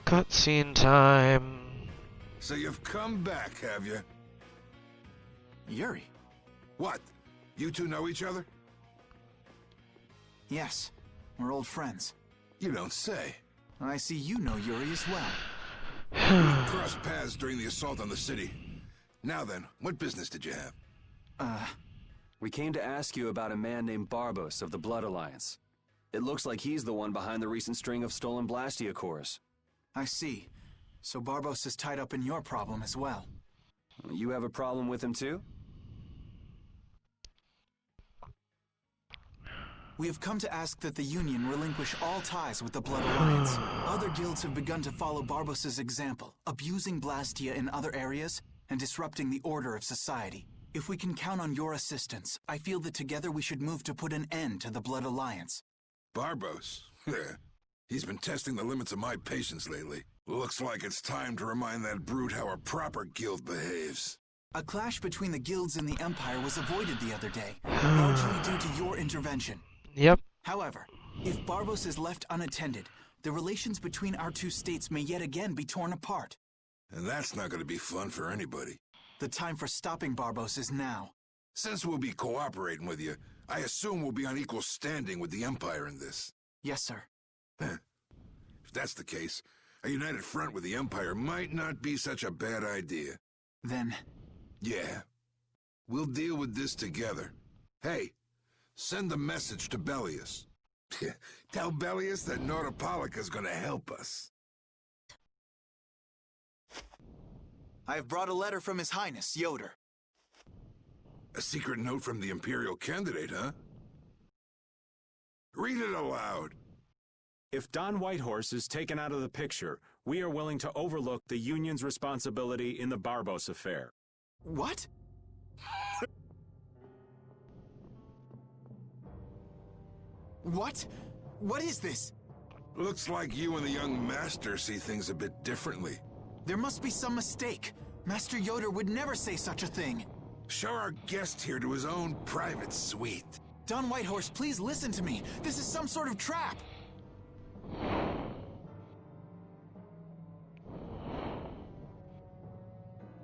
Cutscene time. So you've come back, have you? Yuri? What? You two know each other? Yes. We're old friends. You don't say. I see you know Yuri as well. We crossed paths during the assault on the city. Now then, what business did you have? We came to ask you about a man named Barbos of the Blood Alliance. It looks like he's the one behind the recent string of stolen Blastia cores. I see. So Barbos is tied up in your problem as well. You have a problem with him too? We have come to ask that the Union relinquish all ties with the Blood Alliance. Other guilds have begun to follow Barbos' example, abusing Blastia in other areas and disrupting the order of society. If we can count on your assistance, I feel that together we should move to put an end to the Blood Alliance. Barbos? He's been testing the limits of my patience lately. Looks like it's time to remind that brute how a proper guild behaves. A clash between the guilds and the Empire was avoided the other day, largely due to your intervention. Yep. However, if Barbos is left unattended, the relations between our two states may yet again be torn apart. And that's not going to be fun for anybody. The time for stopping Barbos is now. Since we'll be cooperating with you, I assume we'll be on equal standing with the Empire in this. Yes, sir. If that's the case, a united front with the Empire might not be such a bad idea. Then... Yeah. We'll deal with this together. Hey, send the message to Bellius. Tell Bellius that Nordopolica's gonna help us. I have brought a letter from His Highness, Yoder. A secret note from the Imperial candidate, huh? Read it aloud. If Don Whitehorse is taken out of the picture, we are willing to overlook the Union's responsibility in the Barbos affair. What? What? What is this? Looks like you and the young master see things a bit differently. There must be some mistake. Master Yoder would never say such a thing. Show our guest here to his own private suite. Don Whitehorse, please listen to me. This is some sort of trap.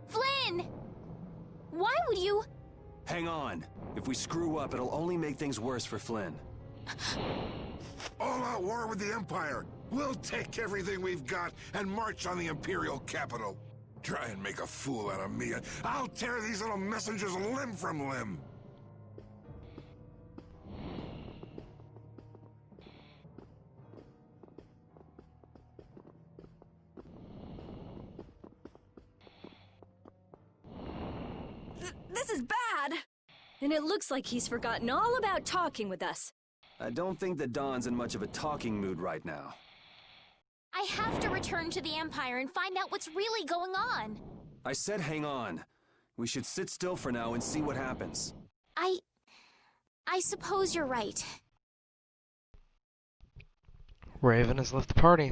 Flynn! Why would you... Hang on. If we screw up, it'll only make things worse for Flynn. All-out war with the Empire. We'll take everything we've got and march on the Imperial capital. Try and make a fool out of me, and I'll tear these little messengers limb from limb. This is bad! And it looks like he's forgotten all about talking with us. I don't think that Don's in much of a talking mood right now. I have to return to the Empire and find out what's really going on. I said hang on. We should sit still for now and see what happens. I suppose you're right. Raven has left the party.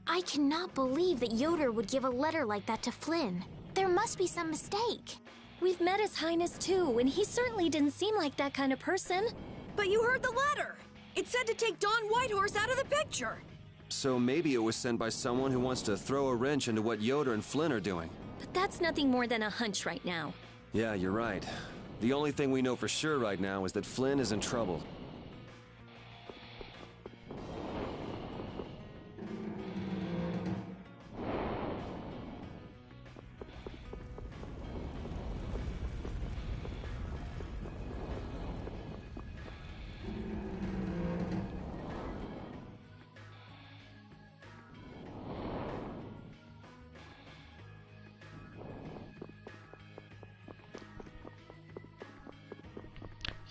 I cannot believe that Yoder would give a letter like that to Flynn. There must be some mistake. We've met His Highness too, and he certainly didn't seem like that kind of person. But you heard the letter! It said to take Don Whitehorse out of the picture! So maybe it was sent by someone who wants to throw a wrench into what Yoder and Flynn are doing. But that's nothing more than a hunch right now. Yeah, you're right. The only thing we know for sure right now is that Flynn is in trouble.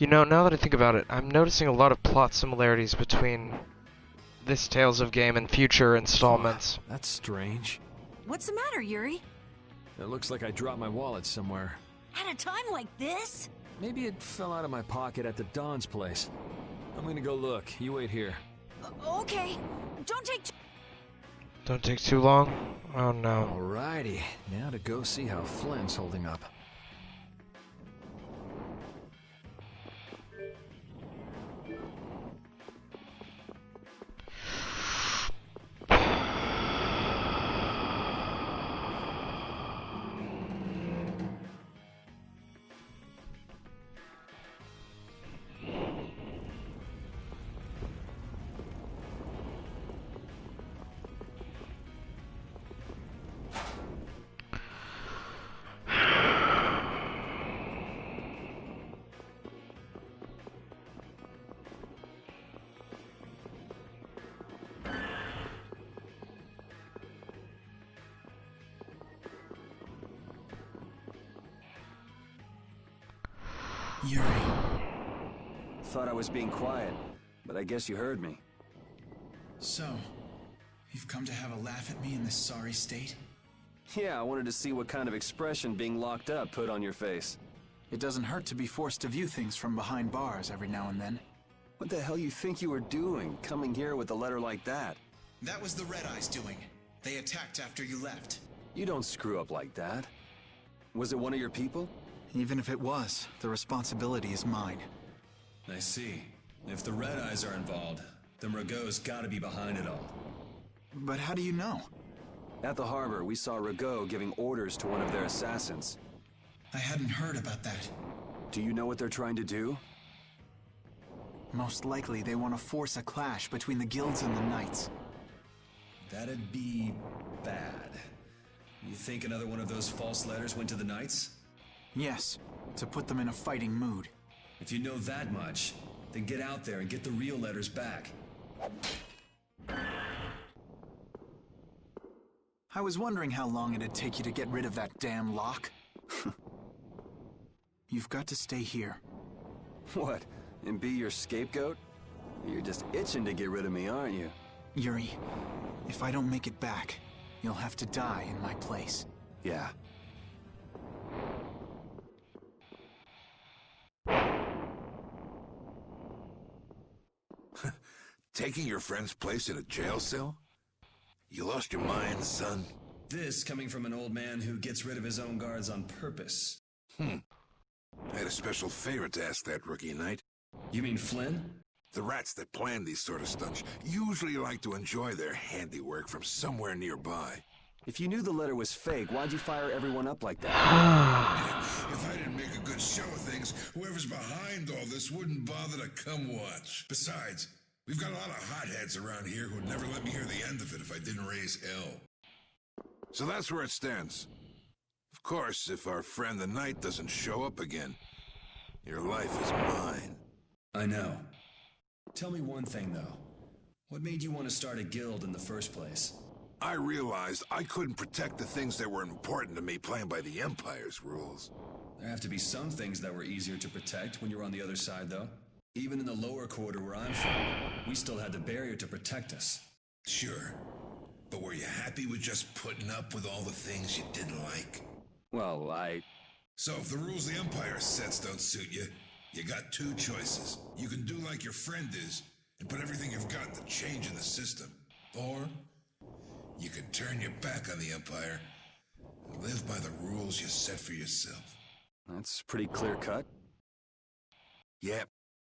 You know, now that I think about it, I'm noticing a lot of plot similarities between this Tales of game and future installments. That's strange. What's the matter, Yuri? It looks like I dropped my wallet somewhere. At a time like this? Maybe it fell out of my pocket at the Don's place. I'm gonna go look. You wait here. Okay. Don't take too long. Oh no. Alrighty. Now to go see how Flynn's holding up. Yuri. Thought I was being quiet, but I guess you heard me. So, you've come to have a laugh at me in this sorry state? Yeah, I wanted to see what kind of expression being locked up put on your face. It doesn't hurt to be forced to view things from behind bars every now and then. What the hell you think you were doing, coming here with a letter like that? That was the Red Eyes doing. They attacked after you left. You don't screw up like that. Was it one of your people? Even if it was, the responsibility is mine. I see. If the Red Eyes are involved, then Rago's gotta be behind it all. But how do you know? At the harbor, we saw Rago giving orders to one of their assassins. I hadn't heard about that. Do you know what they're trying to do? Most likely they want to force a clash between the guilds and the knights. That'd be bad. You think another one of those false letters went to the knights? Yes, to put them in a fighting mood. If you know that much, then get out there and get the real letters back. I was wondering how long it'd take you to get rid of that damn lock. You've got to stay here. What? And be your scapegoat? You're just itching to get rid of me, aren't you? Yuri, if I don't make it back, you'll have to die in my place. Yeah. Taking your friend's place in a jail cell? You lost your mind, son? This coming from an old man who gets rid of his own guards on purpose. I had a special favor to ask that rookie knight. You mean Flynn? The rats that plan these sort of stunts usually like to enjoy their handiwork from somewhere nearby. If you knew the letter was fake, why'd you fire everyone up like that? If I didn't make a good show of things, whoever's behind all this wouldn't bother to come watch. Besides, we've got a lot of hotheads around here who'd never let me hear the end of it if I didn't raise hell. So that's where it stands. Of course, if our friend the knight doesn't show up again, your life is mine. I know. Tell me one thing, though. What made you want to start a guild in the first place? I realized I couldn't protect the things that were important to me playing by the Empire's rules. There have to be some things that were easier to protect when you were on the other side, though. Even in the lower quarter where I'm from, we still had the barrier to protect us. Sure. But were you happy with just putting up with all the things you didn't like? Well, So if the rules the Empire sets don't suit you, you got two choices. You can do like your friend is, and put everything you've got to change in the system. Or you can turn your back on the Empire and live by the rules you set for yourself. That's pretty clear-cut. Yep.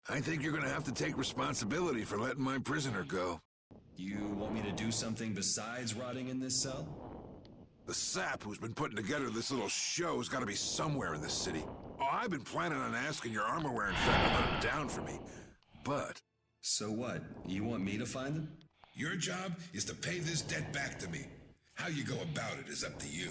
I think you're gonna have to take responsibility for letting my prisoner go. You want me to do something besides rotting in this cell? The sap who's been putting together this little show's gotta be somewhere in this city. Oh, I've been planning on asking your armor-wearing friend to let him down for me. But... So what? You want me to find them? Your job is to pay this debt back to me. How you go about it is up to you.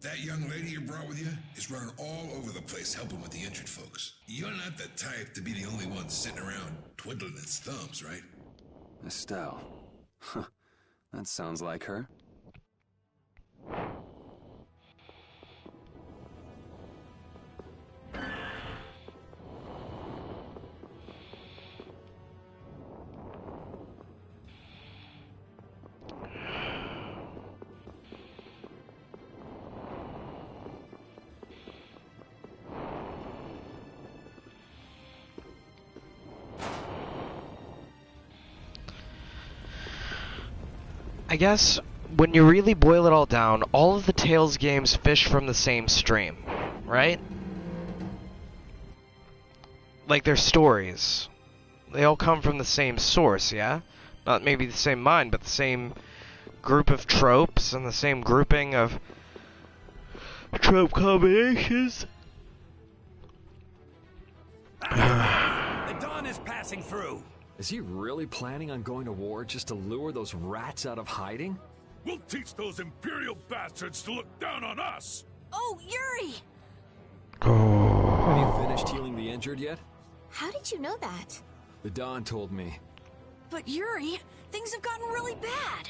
That young lady you brought with you is running all over the place helping with the injured folks. You're not the type to be the only one sitting around twiddling its thumbs, right? Estelle. Huh. That sounds like her. I guess when you really boil it all down, all of the Tales games fish from the same stream, right? Like their stories. They all come from the same source, yeah? Not maybe the same mind, but the same group of tropes and the same grouping of trope combinations. The dawn is passing through. Is he really planning on going to war just to lure those rats out of hiding? We'll teach those Imperial bastards to look down on us! Oh, Yuri! Have you finished healing the injured yet? How did you know that? The Dawn told me. But Yuri, things have gotten really bad.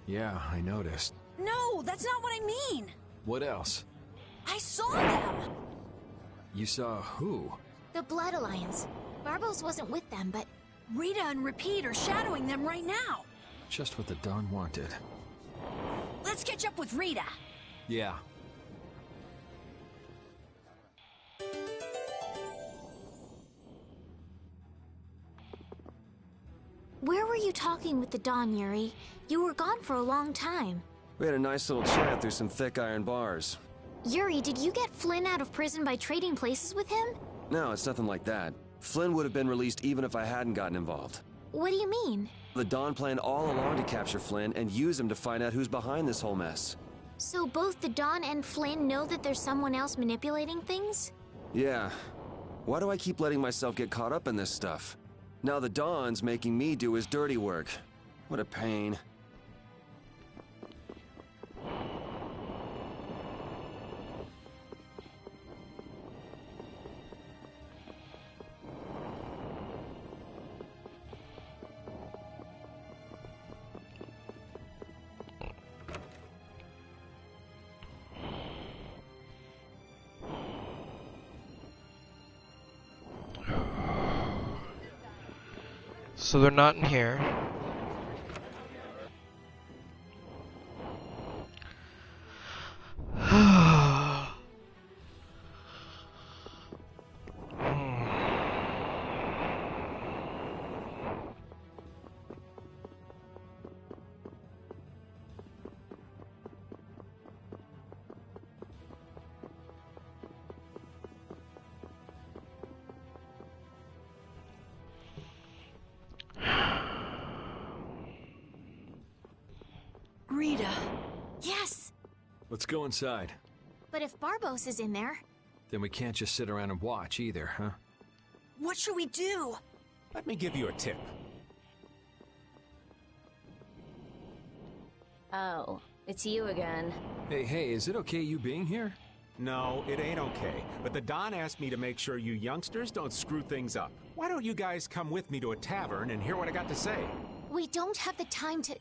Yeah, I noticed. No, that's not what I mean. What else? I saw them. You saw who? The Blood Alliance. Barbos wasn't with them, but... Rita and Repeat are shadowing them right now. Just what the Dawn wanted. Let's catch up with Rita. Yeah. Where were you talking with the Dawn, Yuri? You were gone for a long time. We had a nice little chat through some thick iron bars. Yuri, did you get Flynn out of prison by trading places with him? No, it's nothing like that. Flynn would have been released even if I hadn't gotten involved. What do you mean? The Dawn planned all along to capture Flynn and use him to find out who's behind this whole mess. So both the Dawn and Flynn know that there's someone else manipulating things? Yeah. Why do I keep letting myself get caught up in this stuff? Now the Dawn's making me do his dirty work. What a pain. So they're not in here. Rita. Yes! Let's go inside. But if Barbos is in there... Then we can't just sit around and watch either, huh? What should we do? Let me give you a tip. Oh, it's you again. Hey, is it okay you being here? No, it ain't okay. But the Don asked me to make sure you youngsters don't screw things up. Why don't you guys come with me to a tavern and hear what I got to say? We don't have the time to...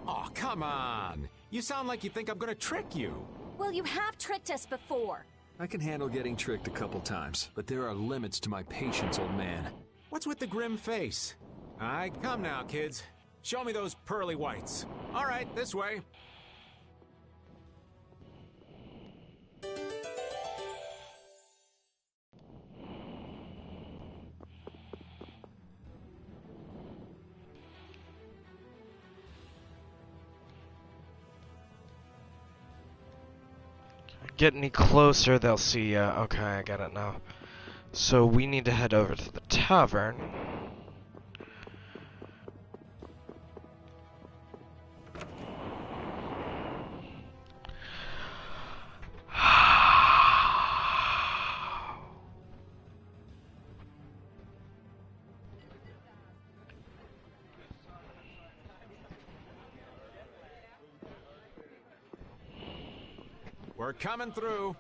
Oh, come on! You sound like you think I'm gonna trick you. Well, you have tricked us before. I can handle getting tricked a couple times, but there are limits to my patience, old man. What's with the grim face? Alright, come now, kids. Show me those pearly whites. Alright, this way. Get any closer, they'll see ya. Okay, I get it now. So we need to head over to the tavern. We're coming through.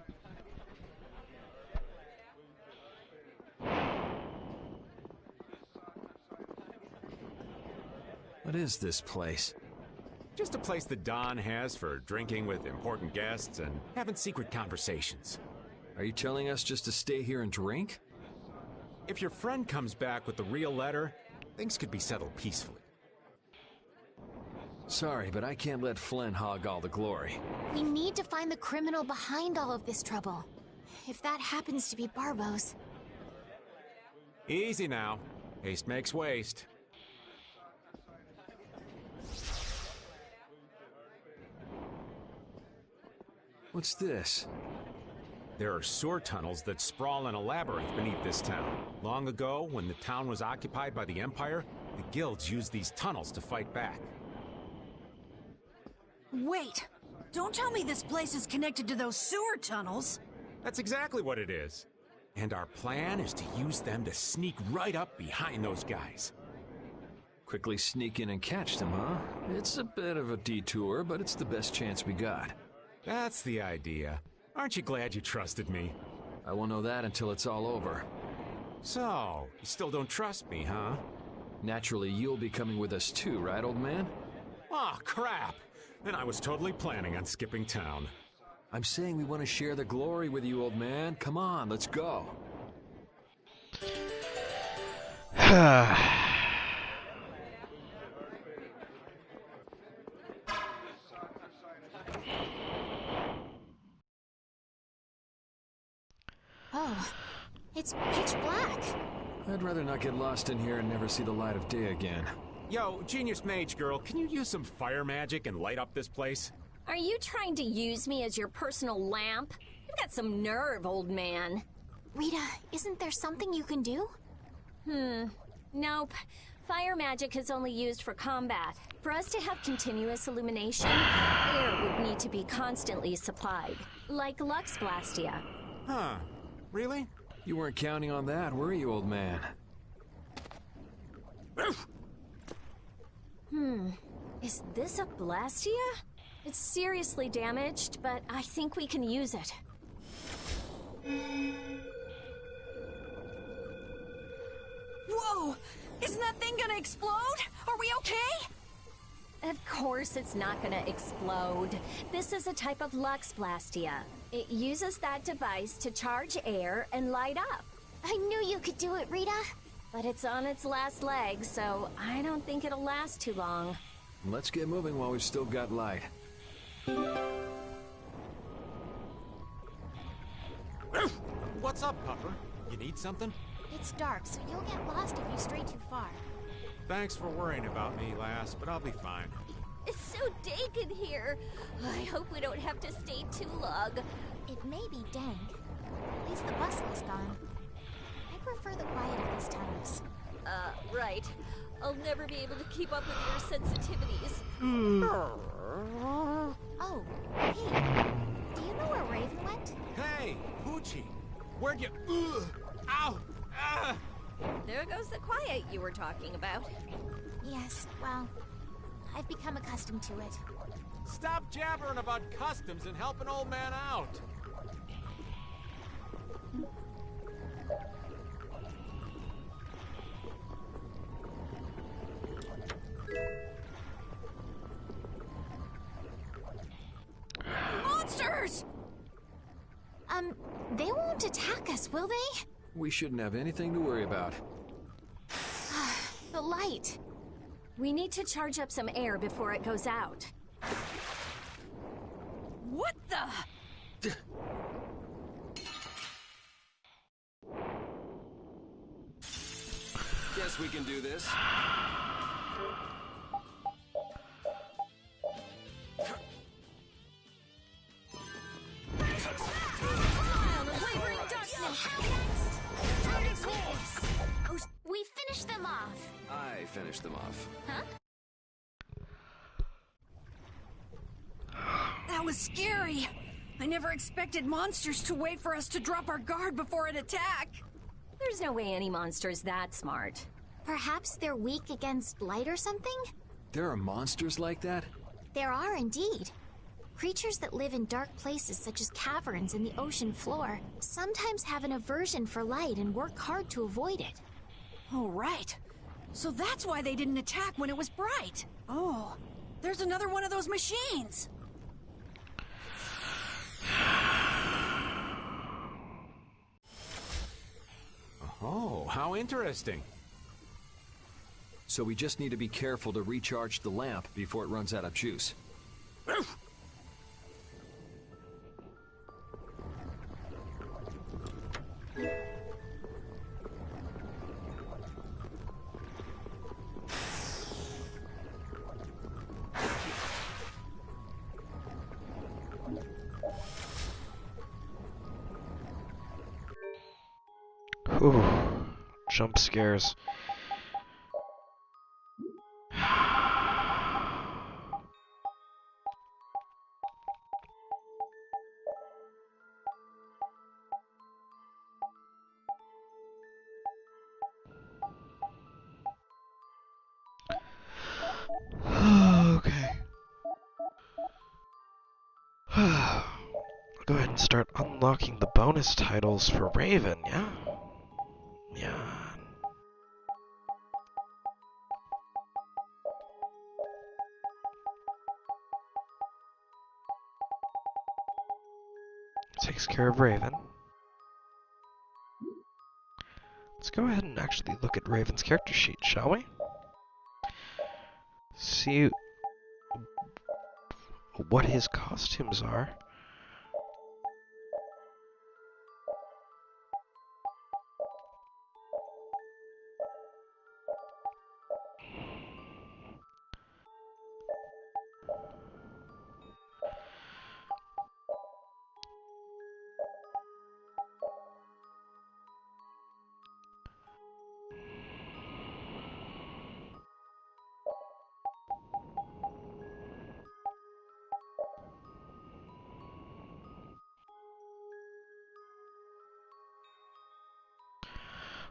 What is this place? Just a place the Don has for drinking with important guests and having secret conversations. Are you telling us just to stay here and drink? If your friend comes back with the real letter, things could be settled peacefully. Sorry, but I can't let Flynn hog all the glory. We need to find the criminal behind all of this trouble. If that happens to be Barbos. Easy now. Haste makes waste. What's this? There are sewer tunnels that sprawl in a labyrinth beneath this town. Long ago, when the town was occupied by the Empire, the guilds used these tunnels to fight back. Wait! Don't tell me this place is connected to those sewer tunnels! That's exactly what it is. And our plan is to use them to sneak right up behind those guys. Quickly sneak in and catch them, huh? It's a bit of a detour, but it's the best chance we got. That's the idea. Aren't you glad you trusted me? I won't know that until it's all over. So, you still don't trust me, huh? Naturally, you'll be coming with us too, right, old man? Aw, crap! And I was totally planning on skipping town. I'm saying we want to share the glory with you, old man. Come on, let's go. Oh, it's pitch black. I'd rather not get lost in here and never see the light of day again. Yo, Genius Mage Girl, can you use some fire magic and light up this place? Are you trying to use me as your personal lamp? You've got some nerve, old man. Rita, isn't there something you can do? Nope. Fire magic is only used for combat. For us to have continuous illumination, air would need to be constantly supplied. Like Lux Blastia. Huh. Really? You weren't counting on that, were you, old man? Is this a Blastia? It's seriously damaged, but I think we can use it. Whoa! Isn't that thing gonna explode? Are we okay? Of course it's not gonna explode. This is a type of Lux Blastia. It uses that device to charge air and light up. I knew you could do it, Rita. But it's on its last leg, so I don't think it'll last too long. Let's get moving while we've still got light. What's up, Pupper? You need something? It's dark, so you'll get lost if you stray too far. Thanks for worrying about me, lass, but I'll be fine. It's so dank in here. I hope we don't have to stay too long. It may be dank. At least the bustle's gone. I prefer the quiet of these tunnels. Right. I'll never be able to keep up with your sensitivities. Oh, hey. Do you know where Raven went? Hey, Poochie! Where'd you... Ow! Ah! There goes the quiet you were talking about. Yes, well, I've become accustomed to it. Stop jabbering about customs and help an old man out! Monsters! They won't attack us, will they? We shouldn't have anything to worry about. The light. We need to charge up some air before it goes out. What the? Guess we can do this. We finished them off. I finished them off. Huh? That was scary. I never expected monsters to wait for us to drop our guard before an attack. There's no way any monster's that smart. Perhaps they're weak against light or something? There are monsters like that? There are indeed. Creatures that live in dark places such as caverns in the ocean floor sometimes have an aversion for light and work hard to avoid it. Oh, right. So that's why they didn't attack when it was bright. Oh, there's another one of those machines. Oh, how interesting. So we just need to be careful to recharge the lamp before it runs out of juice. Whew. Jump scares. Okay. I'll go ahead and start unlocking the bonus titles for Raven, yeah? Yeah. Takes care of Raven. Let's Let's go ahead and actually look at Raven's character sheet, shall we? See what his costumes are.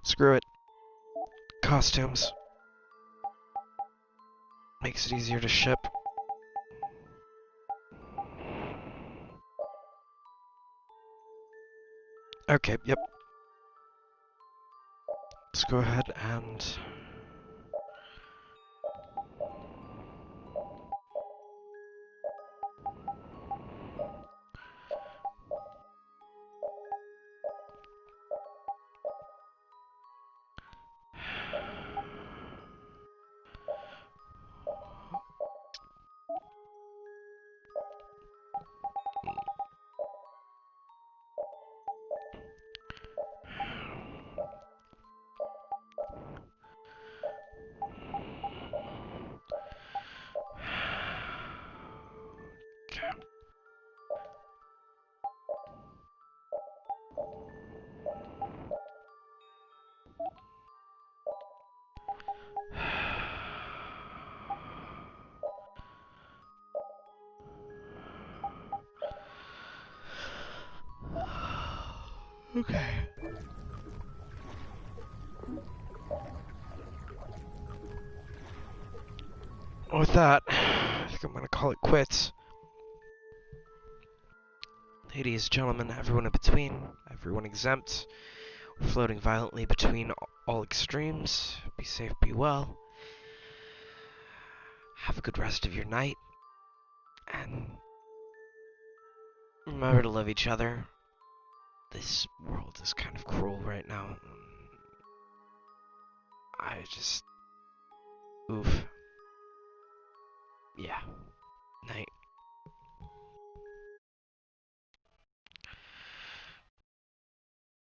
Screw it. Costumes. Makes it easier to ship. Okay, yep. Let's go ahead and... Okay. With that, I think I'm gonna call it quits. Ladies, gentlemen, everyone in between, everyone exempt, we're floating violently between all extremes. Be safe, be well. Have a good rest of your night. And remember to love each other. This world is kind of cruel right now. I just... Oof.